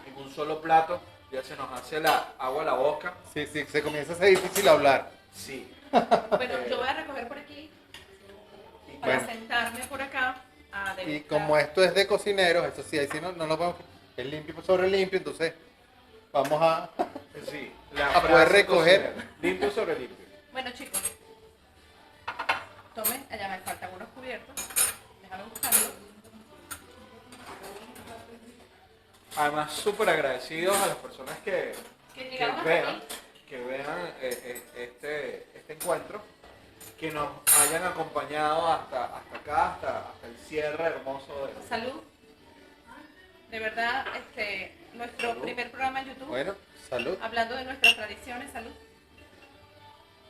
en un solo plato, ya se nos hace la agua a la boca. Sí, se comienza a ser difícil hablar. Sí. Bueno, yo voy a recoger por aquí para Bueno. sentarme por acá a degustar. Y como esto es de cocineros, eso sí, ahí sí no lo podemos, es limpio sobre limpio, entonces vamos a... Sí, A poder frase recoger. cocinera, limpio sobre limpio. Bueno, chicos, tomen, allá me faltan unos cubiertos. Déjame buscarlo. Además, súper agradecidos a las personas que llegaron hasta vean, aquí. este encuentro, que nos hayan acompañado hasta acá, hasta el cierre hermoso de... Salud. De verdad, nuestro Salud. primer programa en YouTube, Bueno, salud. hablando de nuestras tradiciones, salud.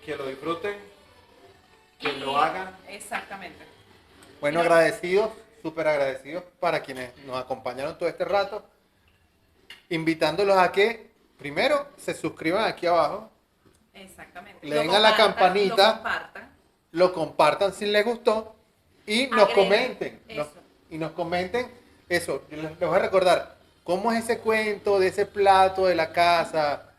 Que lo disfruten, que Y- lo hagan. Exactamente. Bueno, Y no- agradecidos, súper agradecidos para quienes nos acompañaron todo este rato, invitándolos a que primero se suscriban aquí abajo, Exactamente. Le Lo den a la compartan, campanita. lo compartan. lo compartan si les gustó y nos Agreguen, comenten. eso. Y nos comenten eso. Yo les voy a recordar cómo es ese cuento de ese plato de la casa,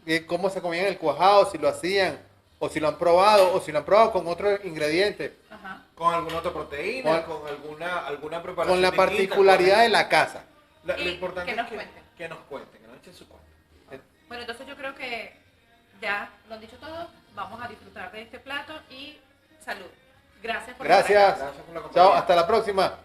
de cómo se comían el cuajado, si lo hacían, o si lo han probado, o si lo han probado con otro ingrediente, Ajá. Con alguna otra proteína, Con- con alguna preparación con la distinta, particularidad de la casa. Lo Y importante que es nos cuenten. que nos cuenten, que nos echen su cuenta. Bueno, entonces yo creo que ya lo han dicho todo. Vamos a disfrutar de este plato y salud. Gracias por estar acá. Gracias. Gracias por la compañía. Chao, hasta la próxima.